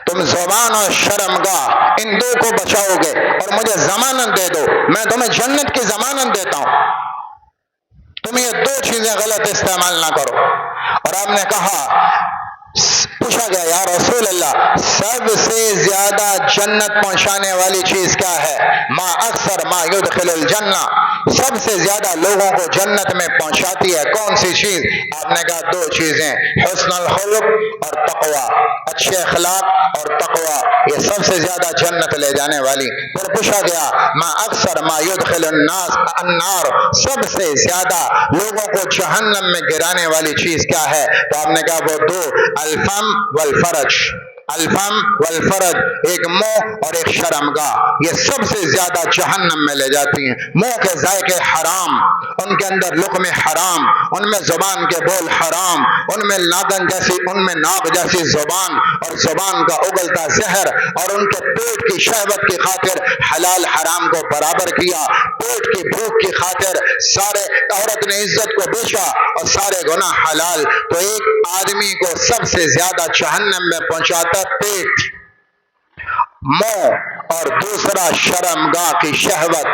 S1: تم زبان اور شرمگاہ ان دو کو بچاؤ گے اور مجھے ضمانت دے دو، میں تمہیں جنت کی ضمانت دیتا ہوں۔ تم یہ دو چیزیں غلط استعمال نہ کرو۔ اور آپ نے کہا پوچھا گیا یا رسول اللہ سب سے زیادہ جنت پہنچانے والی چیز کیا ہے؟ ما اکثر ما یدخل الجنہ، سب سے زیادہ لوگوں کو جنت میں پہنچاتی ہے کون سی چیز؟ آپ نے کہا دو چیزیں، حسن الخلق اور تقوی، اچھے اخلاق اور تقوی، یہ سب سے زیادہ جنت لے جانے والی۔ پھر پوچھا گیا ما اکثر ما یدخل الناس النار، سب سے زیادہ لوگوں کو جہنم میں گرانے والی چیز کیا ہے؟ تو آپ نے کہا وہ دو، الفم والفرج، الفم والفرج، ایک منہ اور ایک شرمگاہ، یہ سب سے زیادہ جہنم میں لے جاتی ہیں۔ منہ کے ذائقے حرام، ان کے اندر لقمے حرام، ان میں زبان کے بول حرام، ان میں ناگن جیسی، ان میں ناگ جیسی زبان اور زبان کا اگلتا زہر، اور ان کے پیٹ کی شہوت کی خاطر حلال حرام کو برابر کیا، پیٹ کی بھوک کی خاطر سارے عورت نے عزت کو بیچا اور سارے گناہ حلال۔ تو ایک آدمی کو سب سے زیادہ جہنم میں پہنچاتا پیٹ، منہ، اور دوسرا شرمگاہ کی شہوت۔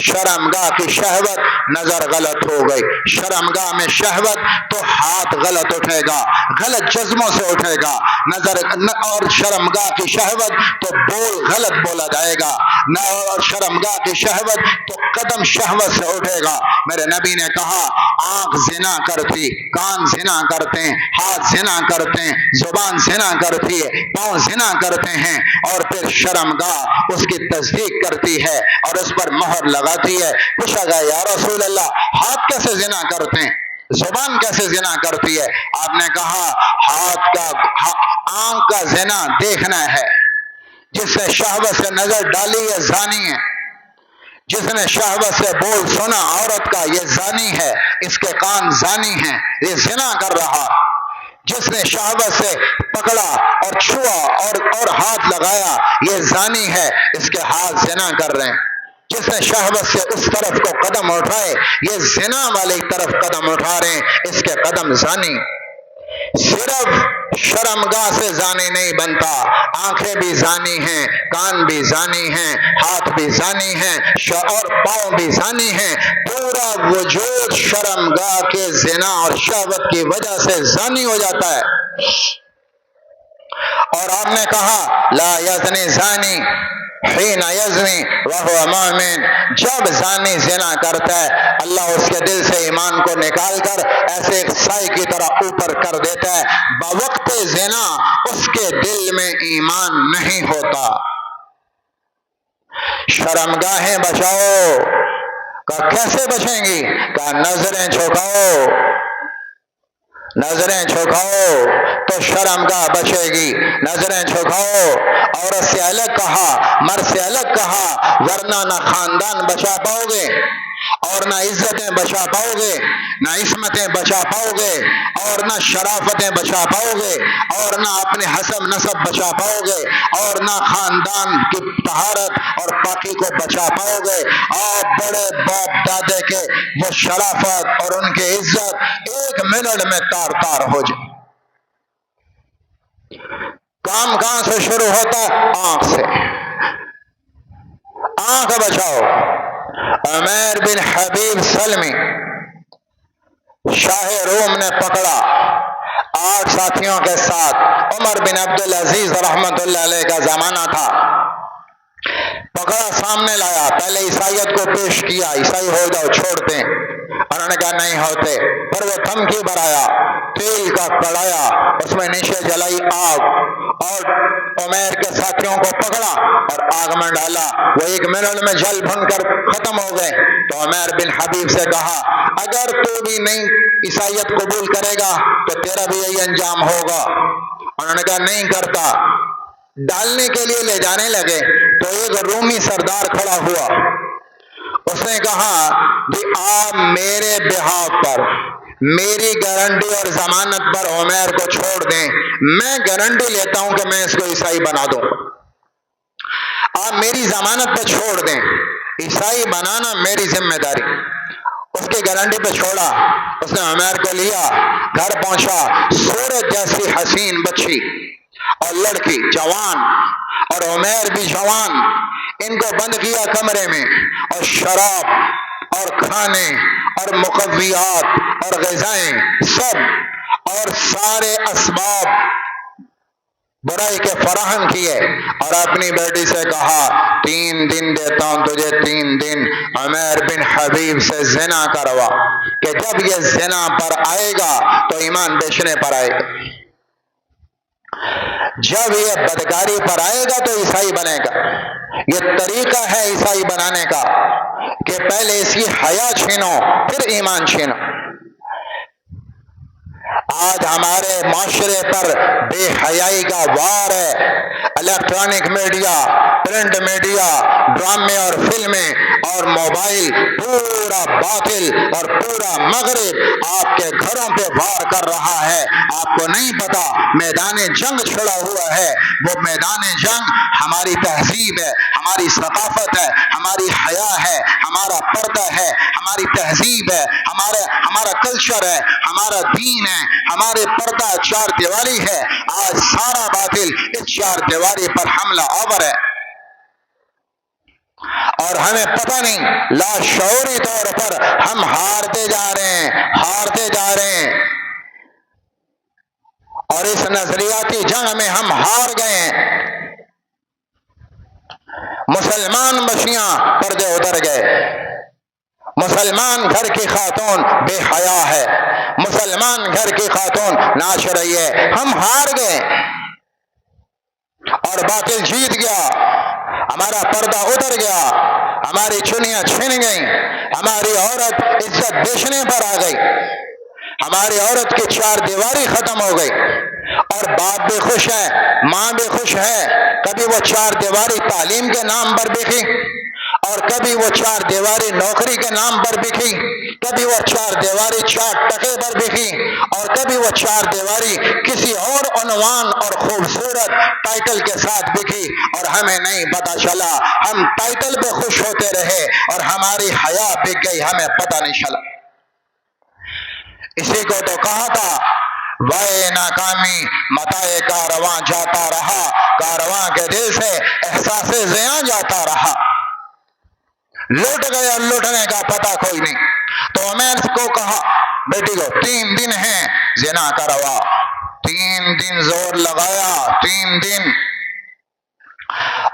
S1: شرمگاہ کی شہوت، نظر غلط ہو گئی، شرمگاہ میں شہوت تو ہاتھ غلط اٹھے گا، غلط جذبوں سے اٹھے گا، نظر اور شرمگاہ کی شہوت تو بول غلط بولا جائے گا، اور شرمگاہ کی شہوت تو قدم شہوت سے اٹھے گا۔ میرے نبی نے کہا آنکھ زنا کرتی، کان زنا کرتے ہیں، ہاتھ زنا کرتے ہیں، زبان زنا کرتی ہے، پاؤں زنا کرتے ہیں، اور پھر شرمگاہ اس کی تصدیق کرتی ہے اور اس پر مہر لگاتی ہے۔ پوچھا گیا یا رسول اللہ ہاتھ کیسے زنا کرتے ہیں، زبان کیسے زنا کرتی ہے؟ آپ نے کہا ہاتھ کا، آنکھ کا زنا دیکھنا ہے، جس نے شہوت سے نظر ڈالی ہے زانی ہے، جس نے شہوت سے بول سنا عورت کا یہ زانی ہے، اس کے کان زانی ہیں، یہ زنا کر رہا۔ جس نے شہوت سے پکڑا اور چھوا اور ہاتھ لگایا یہ زانی ہے، اس کے ہاتھ زنا کر رہے ہیں۔ جس نے شہوت سے اس طرف کو قدم اٹھائے یہ زنا والی طرف قدم اٹھا رہے ہیں، اس کے قدم زانی۔ صرف شرمگاہ سے زانی نہیں بنتا، آنکھیں بھی زانی ہیں، کان بھی زانی ہیں، ہاتھ بھی زانی ہیں، اور پاؤں بھی زانی ہیں، پورا وجود شرمگاہ کے زنا اور شہوت کی وجہ سے زانی ہو جاتا ہے۔ اور آپ نے کہا لا یزنی زانی حین یزنی وہو مؤمن، جب زانی زنا کرتا ہے اللہ اس کے دل سے ایمان کو نکال کر ایسے ایک سائے کی طرح اوپر کر دیتا ہے، بوقت زنا اس کے دل میں ایمان نہیں ہوتا۔ شرمگاہیں بچاؤ، کہا کیسے بچیں گی؟ کہا نظریں جھکاؤ، نظریں جھکاؤ تو شرمگاہ بچے گی، نظریں جھکاؤ۔ عورت سے الگ کہا، مرد سے الگ کہا، ورنہ نہ خاندان بچا پاؤ گے، اور نہ عزتیں بچا پاؤ گے، نہ عصمتیں بچا پاؤ گے، اور نہ شرافتیں بچا پاؤ گے، اور نہ اپنے حسب نسب بچا پاؤ گے، اور نہ خاندان کی طہارت اور پاکی کو بچا پاؤ گے۔ آپ بڑے باپ دادے کے وہ شرافت اور ان کی عزت ایک منٹ میں تار تار ہو جائے۔ کام کہاں سے شروع ہوتا؟ آنکھ سے۔ آنکھ بچاؤ۔ عمیر بن حبیب سلمی شاہ روم نے پکڑا 8 ساتھیوں کے ساتھ، عمر بن عبدالعزیز رحمت اللہ علیہ کا زمانہ تھا، پکڑا سامنے لایا، پہلے عیسائیت کو پیش کیا، عیسائی ہو جاؤ چھوڑتے ہیں، انہوں نے کہا نہیں ہوتے، پھر وہ دھمکی بھرایا، تیل کا کڑایا، اس میں نیچے جلائی آگ، اور عمیر کے ساتھیوں کو پکڑا اور آگ میں ڈالا، وہ 1 منٹ میں جل بھن کر ختم ہو گئے۔ تو عمیر بن حبیب سے کہا اگر تو بھی نہیں عیسائیت قبول کرے گا تو تیرا بھی یہی انجام ہوگا۔ انہوں نے کہا نہیں کرتا۔ ڈالنے کے لیے لے جانے لگے تو ایک رومی سردار کھڑا ہوا، اس نے کہا کہ آپ میرے بہاف پر میری گارنٹی اور ضمانت پر عمیر کو چھوڑ دیں، میں گارنٹی لیتا ہوں کہ میں اس کو عیسائی بنا دوں، آپ میری ضمانت پہ چھوڑ دیں، عیسائی بنانا میری ذمہ داری۔ اس کی گارنٹی پہ چھوڑا، اس نے عمیر کو لیا، گھر پہنچا، سورج جیسی حسین بچی اور لڑکی جوان اور عمیر بھی جوان، ان کو بند کیا کمرے میں، اور شراب اور کھانے اور مقویات اور غذائیں سب، اور سارے اسباب برائی کے فراہم کیے، اور اپنی بیٹی سے کہا 3 دن دیتا ہوں تجھے، 3 دن عمیر بن حبیب سے زنا کروا، کہ جب یہ زنا پر آئے گا تو ایمان بیچنے پر آئے گا، جب یہ بدکاری پر آئے گا تو عیسائی بنے گا۔ یہ طریقہ ہے عیسائی بنانے کا کہ پہلے اس کی حیا چھینو پھر ایمان چھینو۔ آج ہمارے معاشرے پر بے حیائی کا وار ہے، الیکٹرانک میڈیا، پرنٹ میڈیا، ڈرامے اور فلمیں اور موبائل، پورا باطل اور پورا مغرب آپ کے گھروں پہ وار کر رہا ہے۔ آپ کو نہیں پتا میدان جنگ چھڑا ہوا ہے، وہ میدان جنگ ہماری تہذیب ہے، ہماری ثقافت ہے، ہماری حیا ہے، ہمارا پردہ ہے، ہماری تہذیب ہے، ہمارا کلچر ہے، ہمارا دین ہے، ہمارے پردہ 4 دیواری ہے۔ آج سارا باطل اس 4 دیواری پر حملہ آور ہے، اور ہمیں پتہ نہیں، لاشعوری طور پر ہم ہارتے جا رہے ہیں، اور اس نظریاتی جنگ میں ہم ہار گئے ہیں۔ مسلمان بچیاں پردے اتر گئے، مسلمان گھر کی خاتون بے حیا ہے، مسلمان گھر کی خاتون ناچ رہی ہے، ہم ہار گئے اور باطل جیت گیا، ہمارا پردہ اتر گیا، ہماری چنیاں چھن گئیں، ہماری عورت عزت بیچنے پر آ گئی، ہماری عورت کی 4 دیواری ختم ہو گئی، اور باپ بھی خوش ہے، ماں بھی خوش ہے۔ کبھی وہ 4 دیواری تعلیم کے نام پر بکی، اور کبھی وہ 4 دیواری نوکری کے نام پر بکی، کبھی وہ 4 دیواری 4 ٹکے پر بکی، اور کبھی وہ 4 دیواری کسی اور عنوان اور خوبصورت ٹائٹل کے ساتھ بکی، اور ہمیں نہیں پتا چلا، ہم ٹائٹل پہ خوش ہوتے رہے اور ہماری حیا بک گئی، ہمیں پتہ نہیں چلا۔ اسی کو تو کہا تھا وائے ناکامی متائے کارواں جاتا رہا، کارواں کے دل سے احساس زیاں جاتا رہا، لٹ گئے اور لٹنے کا پتہ کوئی نہیں۔ تو عمیر کو کہا بیٹی کو 3 دن ہیں زنا کروا، 3 دن زور لگایا، 3 دن،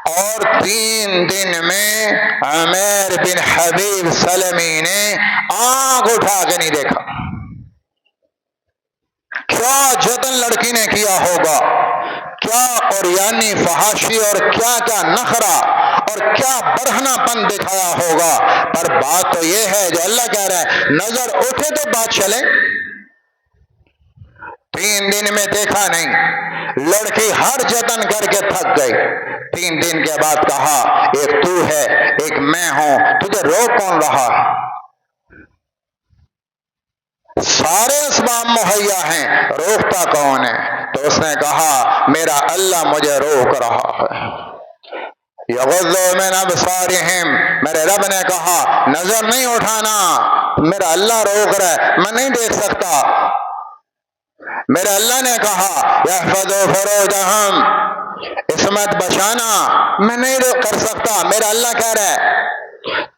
S1: اور 3 دن میں عمیر بن حبیب سلمی نے آنکھ اٹھا کے نہیں دیکھا۔ کیا جتن لڑکی نے کیا ہوگا، کیا قریانی فحاشی اور کیا کیا نخرہ اور کیا برہنہ پن دکھایا ہوگا، پر بات تو یہ ہے جو اللہ کہہ رہا ہے، نظر اٹھے تو بات چلے۔ 3 دن میں دیکھا نہیں، لڑکی ہر جتن کر کے تھک گئی۔ 3 دن کے بعد کہا ایک تو ہے ایک میں ہوں، تجھے روک کون رہا ہے؟ سارے اسباب مہیا ہیں، روکتا کون ہے؟ تو اس نے کہا میرا اللہ مجھے روک رہا ہے۔ یغضوا من ابصارہم، میرے رب نے کہا نظر نہیں اٹھانا، میرا اللہ روک رہا ہے، میں نہیں دیکھ سکتا۔ میرے اللہ نے کہا یحفظوا فروجہم، عصمت بچانا، میں نہیں کر سکتا، میرا اللہ کہہ رہا ہے۔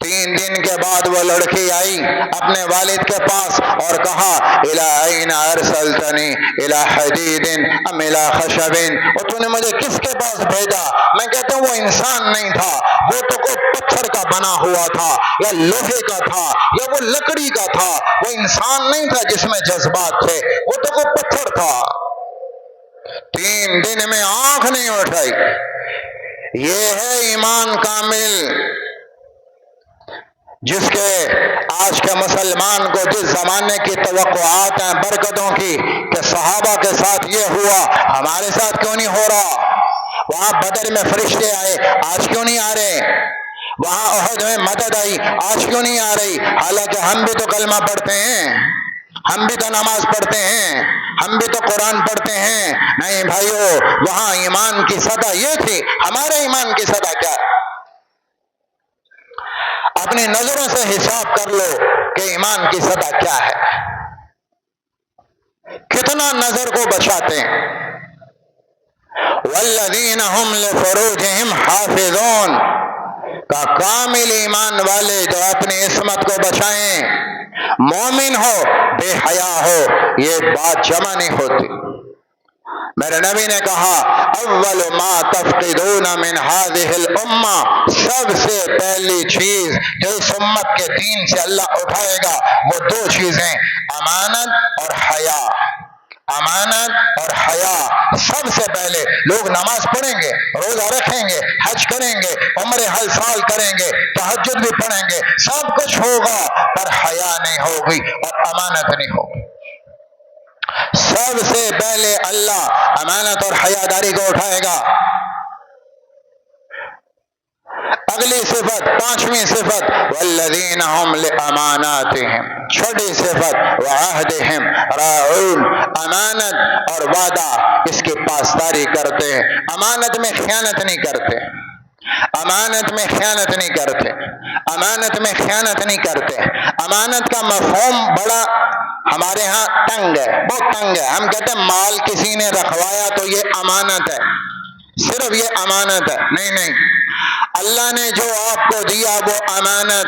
S1: 3 دن کے بعد وہ لڑکی آئی اپنے والد کے پاس اور کہا الی این ارسلتنی الی حدید ام الی خشب، اور تو نے مجھے کس کے پاس بھیجا؟ میں کہتا ہوں وہ انسان نہیں تھا، وہ تو کوئی پتھر کا بنا ہوا تھا یا لوہے کا تھا یا وہ لکڑی کا تھا، وہ انسان نہیں تھا جس میں جذبات تھے، وہ تو کوئی پتھر تھا۔ 3 دن میں آنکھ نہیں اٹھائی۔ یہ ہے ایمان کامل، جس کے آج کے مسلمان کو جس زمانے کی توقعات ہیں برکتوں کی کہ صحابہ کے ساتھ یہ ہوا، ہمارے ساتھ کیوں نہیں ہو رہا؟ وہاں بدر میں فرشتے آئے، آج کیوں نہیں آ رہے؟ وہاں احد میں مدد آئی، آج کیوں نہیں آ رہی؟ حالانکہ ہم بھی تو کلمہ پڑھتے ہیں، ہم بھی تو نماز پڑھتے ہیں، ہم بھی تو قرآن پڑھتے ہیں۔ نہیں بھائیو، وہاں ایمان کی سطح یہ تھی، ہمارے ایمان کی سطح کیا ہے؟ اپنی نظروں سے حساب کر لو کہ ایمان کی سطح کیا ہے، کتنا نظر کو بچاتے ہیں۔ والذین هم لفروجہم حافظون، کا کامل ایمان والے جو اپنی عصمت کو بچائیں، مومن ہو بے حیا ہو، یہ بات جمع نہیں ہوتی۔ میرے نبی نے کہا اول ما تفقدون من هذه الامہ، سب سے پہلی چیز جو اس امت کے دین سے اللہ اٹھائے گا وہ دو چیزیں، امانت اور حیا۔ امانت اور حیا سب سے پہلے۔ لوگ نماز پڑھیں گے، روزہ رکھیں گے، حج کریں گے، عمرے ہر سال کریں گے، تہجد بھی پڑھیں گے، سب کچھ ہوگا، پر حیا نہیں ہوگی اور امانت نہیں ہوگی۔ سب سے پہلے اللہ امانت اور حیاداری کو اٹھائے گا۔ اگلی صفت، پانچویں صفت، والذین هم لاماناتهم، چھٹی صفت وعہدہم راعون، امانت اور وعدہ اس کی پاسداری کرتے ہیں، امانت میں خیانت نہیں کرتے، امانت میں خیانت نہیں کرتے، امانت میں خیانت نہیں کرتے۔ امانت کا مفہوم بڑا ہمارے ہاں تنگ ہے، بہت تنگ ہے۔ ہم کہتے ہیں مال کسی نے رکھوایا تو یہ امانت ہے، صرف یہ امانت ہے۔ نہیں نہیں، اللہ نے جو آپ کو دیا وہ امانت،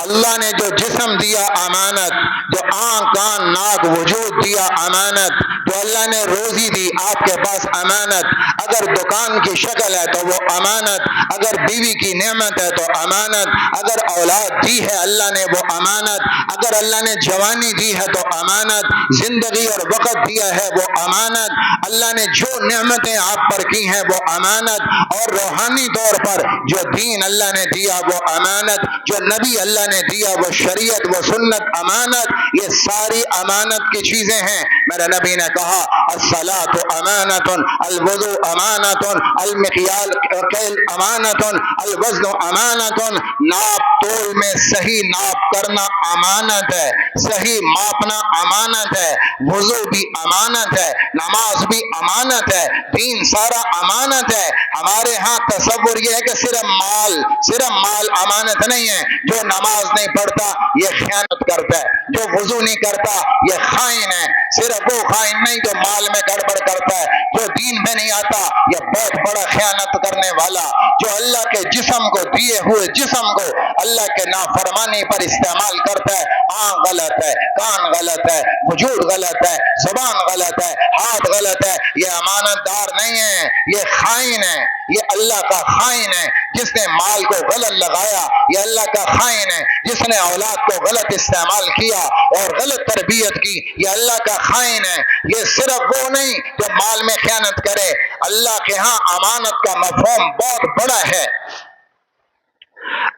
S1: اللہ نے جو جسم دیا امانت، جو آنکھ کان ناک وجود دیا امانت، جو اللہ نے روزی دی آپ کے پاس امانت، اگر دکان کی شکل ہے تو وہ امانت، اگر بیوی کی نعمت ہے تو امانت، اگر اولاد دی ہے اللہ نے وہ امانت، اگر اللہ نے جوانی دی ہے تو امانت، زندگی اور وقت دیا ہے وہ امانت، اللہ نے جو نعمتیں آپ پر کی ہیں وہ امانت، اور روحانی طور پر جو دین اللہ نے دیا وہ امانت، جو نبی اللہ نے دیا وہ شریعت وہ سنت امانت، یہ ساری امانت کی چیزیں ہیں۔ میرے نبی نے کہا الصلاۃ امانۃ، الوضوء امانۃ، المکیال کیل امانۃ، الوزن امانۃ، ناپ تول میں صحیح ناپ کرنا امانت ہے، صحیح ماپنا امانت ہے، وضو بھی امانت ہے، نماز بھی امانت ہے، دین سارا امانت ہے۔ ہمارے ہاں تصور یہ ہے کہ صرف مال امانت نہیں ہے، جو نماز نہیں پڑھتا یہ خیانت کرتا ہے، جو وضو نہیں کرتا یہ خائن ہے، صرف وہ خائن نہیں جو مال میں گڑبڑ کرتا ہے، جو دین میں نہیں آتا یہ بہت بڑا خیانت کرنے والا، جو اللہ کے جسم کو دیے ہوئے جسم کو اللہ کے نافرمانی پر استعمال کرتا ہے، آنکھ غلط ہے، کان غلط ہے، وجود غلط ہے، زبان غلط ہے، ہاتھ غلط ہے، یہ امانت دار نہیں ہے، یہ خائن ہے، یہ اللہ کا خائن ہے۔ جس نے مال کو غلط لگایا یہ اللہ کا خائن ہے، جس نے اولاد کو غلط استعمال کیا اور غلط تربیت کی یہ اللہ کا خائن ہے۔ یہ صرف وہ نہیں جو مال میں خیانت کرے، اللہ کے ہاں امانت کا مفہوم بہت بڑا ہے۔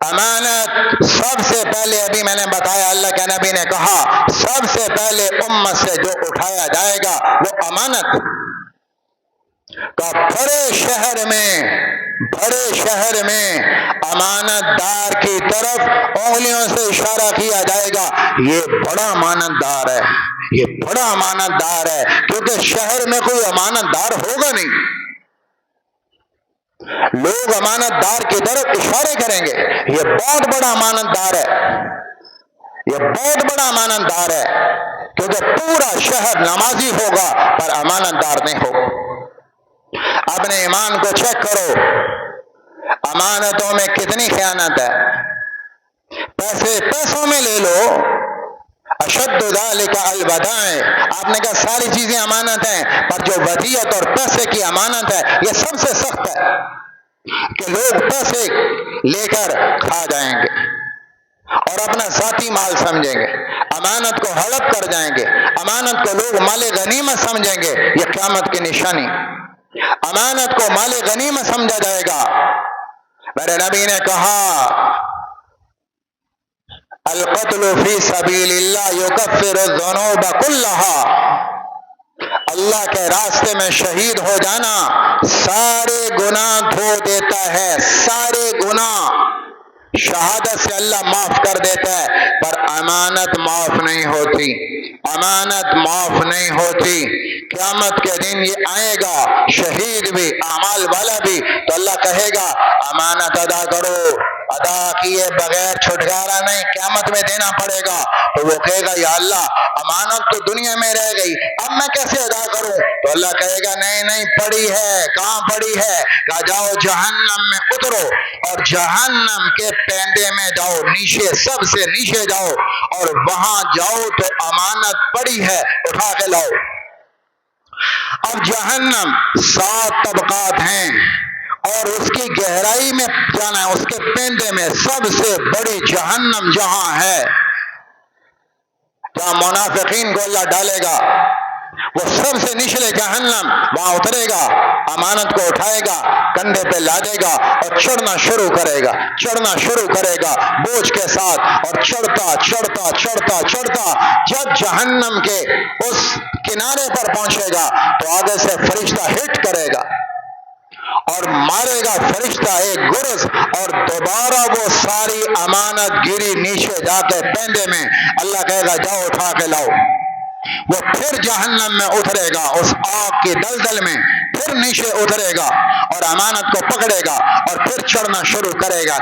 S1: امانت سب سے پہلے، ابھی میں نے بتایا اللہ کے نبی نے کہا سب سے پہلے امت سے جو اٹھایا جائے گا وہ امانت کا۔ بڑے شہر میں امانت دار کی طرف انگلیوں سے اشارہ کیا جائے گا، یہ بڑا امانت دار ہے، یہ بڑا امانت دار ہے، کیونکہ شہر میں کوئی امانت دار ہوگا نہیں۔ لوگ امانت دار کی طرف اشارے کریں گے، یہ بہت بڑا امانت دار ہے، یہ بہت بڑا امانت دار ہے، کیونکہ پورا شہر نمازی ہوگا پر امانت دار نہیں ہوگا۔ اپنے ایمان کو چیک کرو، امانتوں میں کتنی خیانت ہے۔ پیسوں میں لے لو، اشد ذالک الودائع، آپ نے کہا ساری چیزیں امانت ہیں، پر جو ودیعت اور پیسے کی امانت ہے یہ سب سے سخت ہے، کہ لوگ پیسے لے کر کھا جائیں گے اور اپنا ذاتی مال سمجھیں گے، امانت کو ہڑپ کر جائیں گے، امانت کو لوگ مال غنیمت سمجھیں گے، یہ قیامت کی نشانی، امانت کو مال غنیمت سمجھا جائے گا۔ میرے نبی نے کہا القتل فی سبیل اللہ یکفر الذنوب کلها، اللہ کے راستے میں شہید ہو جانا سارے گناہ دھو دیتا ہے، سارے گناہ شہادت سے اللہ معاف کر دیتا ہے، پر امانت معاف نہیں ہوتی، امانت معاف نہیں ہوتی۔ قیامت کے دن یہ آئے گا، شہید بھی اعمال والا بھی، تو اللہ کہے گا امانت ادا کرو، ادا کیے بغیر چھٹکارا نہیں، قیامت میں دینا پڑے گا۔ تو وہ کہے گا یا اللہ امانت تو دنیا میں رہ گئی، اب میں کیسے ادا کروں؟ تو اللہ کہے گا نہیں پڑی ہے۔ کہاں پڑی ہے؟ کہا جاؤ جہنم میں اترو اور جہنم کے پیندے میں جاؤ، نیچے سب سے نیچے جاؤ اور وہاں جاؤ تو امانت پڑی ہے، اٹھا کے لاؤ۔ اب جہنم 7 طبقات ہیں اور اس کی گہرائی میں جانا ہے، اس کے پیندے میں سب سے بڑی جہنم جہاں ہے، جہاں منافقین کو اللہ ڈالے گا، وہ سب سے نچلے جہنم، وہاں اترے گا، امانت کو اٹھائے گا، کندھے پہ لادے گا اور چڑھنا شروع کرے گا بوجھ کے ساتھ، اور چڑھتا جب جہنم کے اس کنارے پر پہنچے گا تو آگے سے فرشتہ ہٹ کرے گا اور مارے گا فرشتہ ایک گرز، اور دوبارہ وہ ساری امانت گیری نیچے جا کے پیندے میں، اللہ کہے گا جاؤ اٹھا کے لاؤ۔ وہ پھر جہنم میں اترے گا، اس آگ کی دلدل میں پھر نیچے اترے گا اور امانت کو پکڑے گا اور پھر چڑھنا شروع کرے گا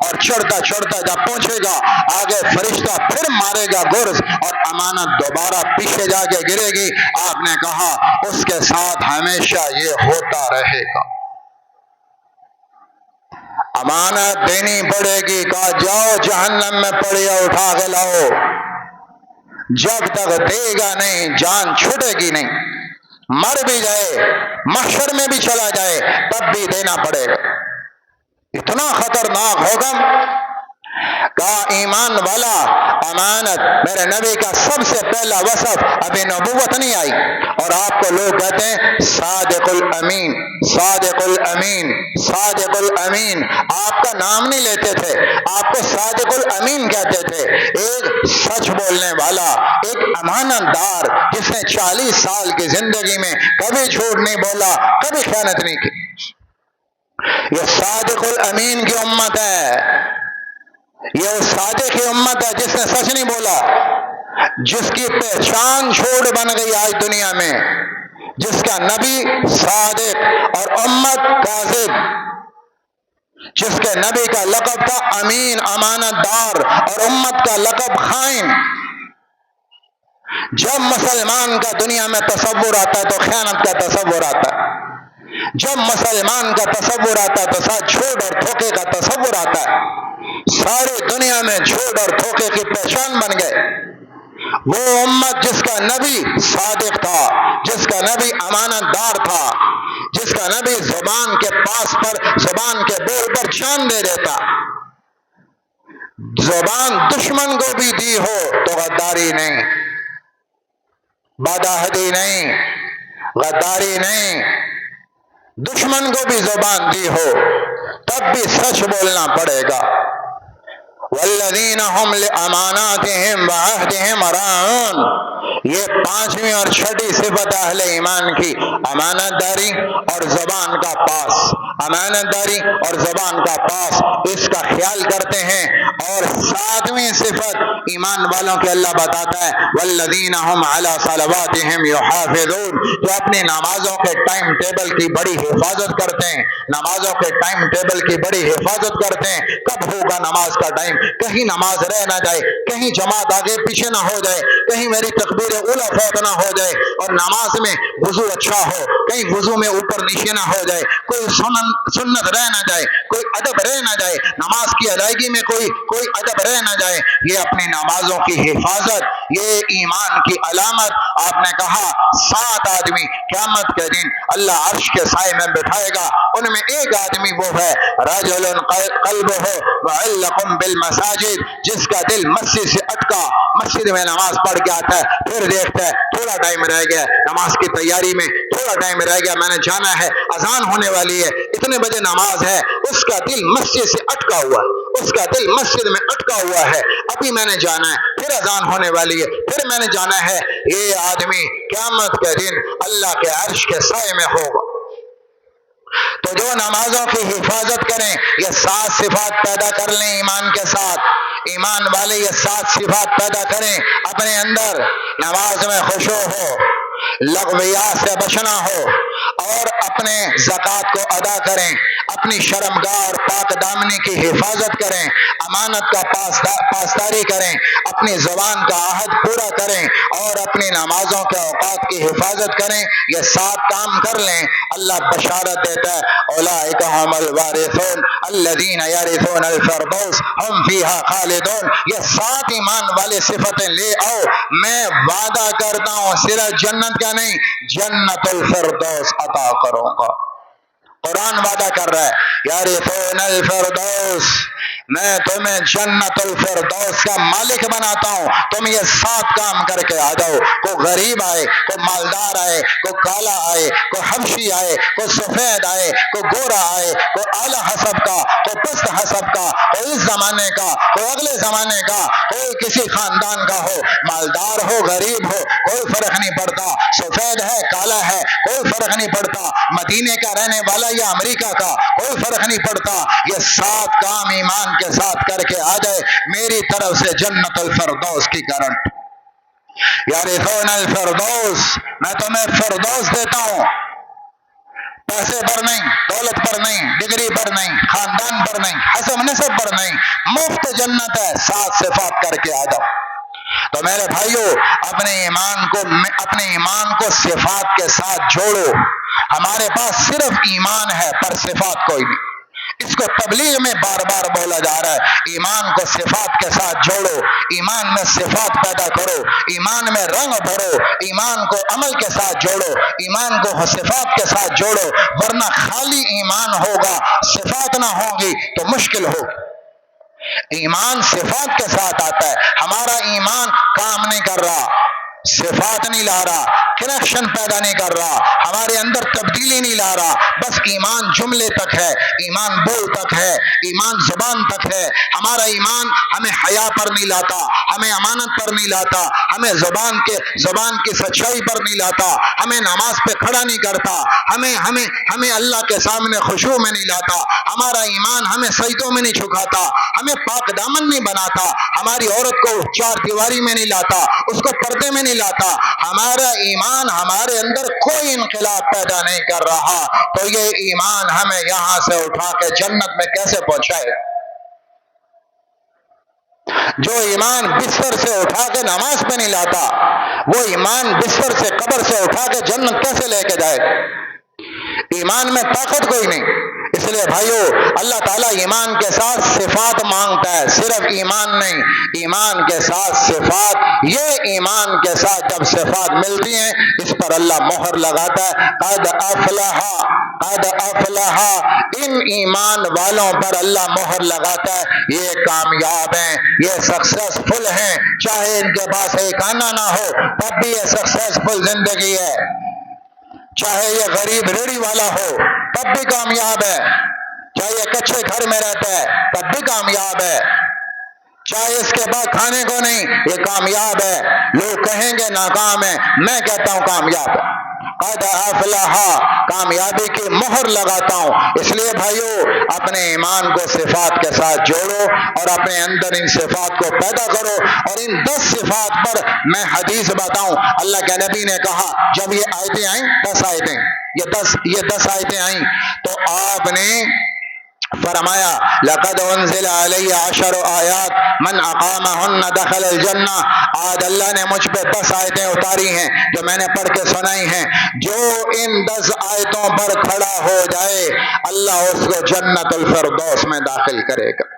S1: اور چڑھتا جب پہنچے گا آگے فرشتہ پھر مارے گا گرز اور امانت دوبارہ پیچھے جا کے گرے گی۔ آپ نے کہا اس کے ساتھ ہمیشہ یہ ہوتا رہے گا۔ امانت دینی پڑے گی، کہا جاؤ جہنم میں پڑی ہے اٹھا کے لاؤ۔ جب تک دے گا نہیں جان چھوٹے گی نہیں، مر بھی جائے محشر میں بھی چلا جائے تب بھی دینا پڑے گا۔ اتنا خطرناک حکم، کہا ایمان والا امانت میرے نبی کا سب سے پہلا وصف، ابھی نبوت نہیں آئی اور آپ کو لوگ کہتے ہیں صادق الامین، آپ کا نام نہیں لیتے تھے، آپ کو صادق الامین کہتے تھے، ایک سچ بولنے والا، ایک امانت دار جس نے 40 سال کی زندگی میں کبھی جھوٹ نہیں بولا، کبھی خیانت نہیں کی۔ یہ صادق الامین کی امت ہے، یہ اس صادق کی امت ہے جس نے سچ نہیں بولا، جس کی پہچان جھوٹ بن گئی آج دنیا میں، جس کا نبی صادق اور امت کاذب، جس کے نبی کا لقب تھا امین امانت دار اور امت کا لقب خائن۔ جب مسلمان کا دنیا میں تصور آتا ہے تو خیانت کا تصور آتا ہے، جب مسلمان کا تصور آتا ہے تو ساتھ جھوٹ اور دھوکے کا تصور آتا ہے۔ ساری دنیا میں جھوٹ اور دھوکے کی پہچان بن گئے۔ وہ امت جس کا نبی صادق تھا، جس کا نبی امانت دار تھا، جس کا نبی زبان کے پاس پر، زبان کے بول پر جان دے دیتا، زبان دشمن کو بھی دی ہو تو غداری نہیں، بداہدی نہیں، غداری نہیں، دشمن کو بھی زبان دی ہو تب بھی سچ بولنا پڑے گا۔ والذین هم لاماناتهم وعہدهم راعون، یہ 5ویں اور 6ٹھی صفت اہل ایمان کی، امانت داری اور زبان کا پاس، امانت داری اور زبان کا پاس، اس کا خیال کرتے ہیں۔ اور 7ویں صفت ایمان والوں کے اللہ بتاتا ہے والذین هم علی صلواتهم یحافظون، جو اپنی نمازوں کے ٹائم ٹیبل کی بڑی حفاظت کرتے ہیں، نمازوں کے ٹائم ٹیبل کی بڑی حفاظت کرتے ہیں۔ کب ہوگا نماز کا ٹائم، کہیں نماز رہ نہ جائے، کہیں جماعت آگے پیچھے نہ ہو جائے، کہیں میری تکبیر اولیٰ فوت نہ ہو جائے، اور نماز میں وضو اچھا ہو، کہیں وضو میں اوپر نیچے نہ ہو جائے، کوئی سنت رہ نہ جائے، کوئی ادب رہ نہ جائے، نماز کی ادائیگی میں کوئی ادب رہ نہ جائے۔ یہ اپنی نمازوں کی حفاظت، یہ ایمان کی علامت۔ آپ نے کہا 7 آدمی قیامت کے دن اللہ عرش کے سائے میں بٹھائے گا، ان میں ایک آدمی وہ ہے رجل قلبہ معلق بالمساجد، جس کا دل مسجد سے اٹکا، مسجد میں نماز پڑھ کے آتا ہے، پھر دیکھتا ہے تھوڑا ٹائم رہ گیا، نماز کی تیاری میں تھوڑا ٹائم رہ گیا، میں نے جانا ہے، اذان ہونے والی ہے، اتنے بجے نماز ہے، اس کا دل مسجد سے اٹکا ہوا ہے، اس کا دل مسجد میں اٹکا ہوا ہے، ابھی میں نے جانا ہے، پھر اذان ہونے والی ہے، پھر میں نے جانا ہے۔ یہ آدمی قیامت کے دن اللہ کے عرش کے سائے میں ہوگا۔ تو جو نمازوں کی حفاظت کریں، یہ 7 صفات پیدا کر لیں ایمان کے ساتھ، ایمان والے یہ 7 صفات پیدا کریں اپنے اندر۔ نماز میں خشوع ہو، لغویات سے بچنا ہو، اور اپنے زکوٰۃ کو ادا کریں، اپنی شرمگاہ اور پاک دامنی کی حفاظت کریں، امانت کا پاسداری کریں، اپنی زبان کا عہد پورا کریں اور اپنی نمازوں کے اوقات کی حفاظت کریں، یہ 7 کام کر لیں، اللہ بشارت دیتا ہے اولئک هم الوارثون الذین یرثون الفردوس هم فیہا خالدون۔ یہ 7 ایمان والے صفتیں لے آؤ، میں وعدہ کرتا ہوں صرف جنت کا نہیں، جنت الفردوس عطا کروں گا۔ قرآن وعدہ کر رہا ہے یرثون الفردوس، میں تمہیں جنت الفردوس کا مالک بناتا ہوں، تم یہ 7 کام کر کے آ جاؤ۔ کوئی غریب آئے، کوئی مالدار آئے، کوئی کالا آئے، کوئی حبشی آئے، کوئی سفید آئے، کوئی گورا آئے، کوئی اعلیٰ حسب کا، کوئی پست حسب کا، کوئی اس زمانے کا، کوئی اگلے زمانے کا، کوئی کسی خاندان کا ہو، مالدار ہو غریب ہو کوئی فرق نہیں پڑتا، سفید ہے کالا ہے کوئی فرق نہیں پڑتا، مدینے کا رہنے والا یا امریکہ کا کوئی فرق نہیں پڑتا، یہ 7 کام ایمان کے ساتھ کر کے آ جائے، میری طرف سے جنت الفردوس کی گارنٹی۔ یرثون الفردوس، میں تمہیں فردوس دیتا ہوں، پیسے پر نہیں، دولت پر نہیں، ڈگری پر نہیں، خاندان پر نہیں، حسب نسب پر نہیں، مفت جنت ہے، 7 صفات کر کے آ جاؤ۔ تو میرے بھائیو اپنے ایمان کو صفات کے ساتھ جوڑو۔ ہمارے پاس صرف ایمان ہے پر صفات کوئی نہیں، اس کو تبلیغ میں بار بار بولا جا رہا ہے، ایمان کو صفات کے ساتھ جوڑو، ایمان میں صفات پیدا کرو، ایمان میں رنگ بھرو، ایمان کو عمل کے ساتھ جوڑو، ایمان کو صفات کے ساتھ جوڑو، ورنہ خالی ایمان ہوگا صفات نہ ہوں گی تو مشکل ہوگی۔ ایمان صفات کے ساتھ آتا ہے، ہمارا ایمان کام نہیں کر رہا، صفات نہیں لا رہا، کنیکشن پیدا نہیں کر رہا، ہمارے اندر تبدیلی نہیں لا رہا، بس ایمان جملے تک ہے، ایمان بول تک ہے، ایمان زبان تک ہے، ہمارا ایمان ہمیں حیا پر نہیں لاتا، ہمیں امانت پر نہیں لاتا، ہمیں زبان کی سچائی پر نہیں لاتا، ہمیں نماز پہ کھڑا نہیں کرتا، ہمیں اللہ کے سامنے خشوع میں نہیں لاتا، ہمارا ایمان ہمیں سجدوں میں نہیں جھکاتا، ہمیں پاک دامن نہیں بناتا، ہماری عورت کو 4 دیواری میں نہیں لاتا، اس کو پردے میں نہیں لاتا، ہمارا ایمان ہمارے اندر کوئی انقلاب پیدا نہیں کر رہا، تو یہ ایمان ہمیں یہاں سے اٹھا کے جنت میں کیسے پہنچائے؟ جو ایمان بستر سے اٹھا کے نماز پہ نہیں لاتا، وہ ایمان بستر سے قبر سے اٹھا کے جنت کیسے لے کے جائے؟ ایمان میں طاقت کوئی نہیں۔ اس لیے بھائیو اللہ تعالیٰ ایمان کے ساتھ صفات مانگتا ہے، صرف ایمان نہیں، ایمان کے ساتھ صفات، یہ ایمان کے ساتھ جب صفات ملتی ہیں اس پر اللہ مہر لگاتا ہے، قد افلح، ان ایمان والوں پر اللہ مہر لگاتا ہے، یہ کامیاب ہیں، یہ سکسیسفل ہیں، چاہے ان کے پاس ایک آنا نہ ہو تب بھی یہ سکسیسفل زندگی ہے، چاہے یہ غریب ریڑھی والا ہو تب بھی کامیاب ہے، چاہے یہ کچے گھر میں رہتا ہے تب بھی کامیاب ہے، چاہے اس کے بعد کھانے کو نہیں یہ کامیاب ہے، لوگ کہیں گے ناکام ہے، میں کہتا ہوں کامیاب ہے، قد افلح، کامیابی کی مہر لگاتا ہوں۔ اس لیے بھائیو اپنے ایمان کو صفات کے ساتھ جوڑو اور اپنے اندر ان صفات کو پیدا کرو، اور ان 10 صفات پر میں حدیث بتاؤں، اللہ کے نبی نے کہا جب یہ آیتیں آئیں 10 آیتیں، یہ 10 آیتیں آئیں تو آپ نے فرمایا لقد انزل علی 10 آیات من اقامہن دخل الجنہ، آج اللہ نے مجھ پہ 10 آیتیں اتاری ہیں جو میں نے پڑھ کے سنائی ہیں، جو ان 10 آیتوں پر کھڑا ہو جائے اللہ اس کو جنت الفردوس میں داخل کرے گا۔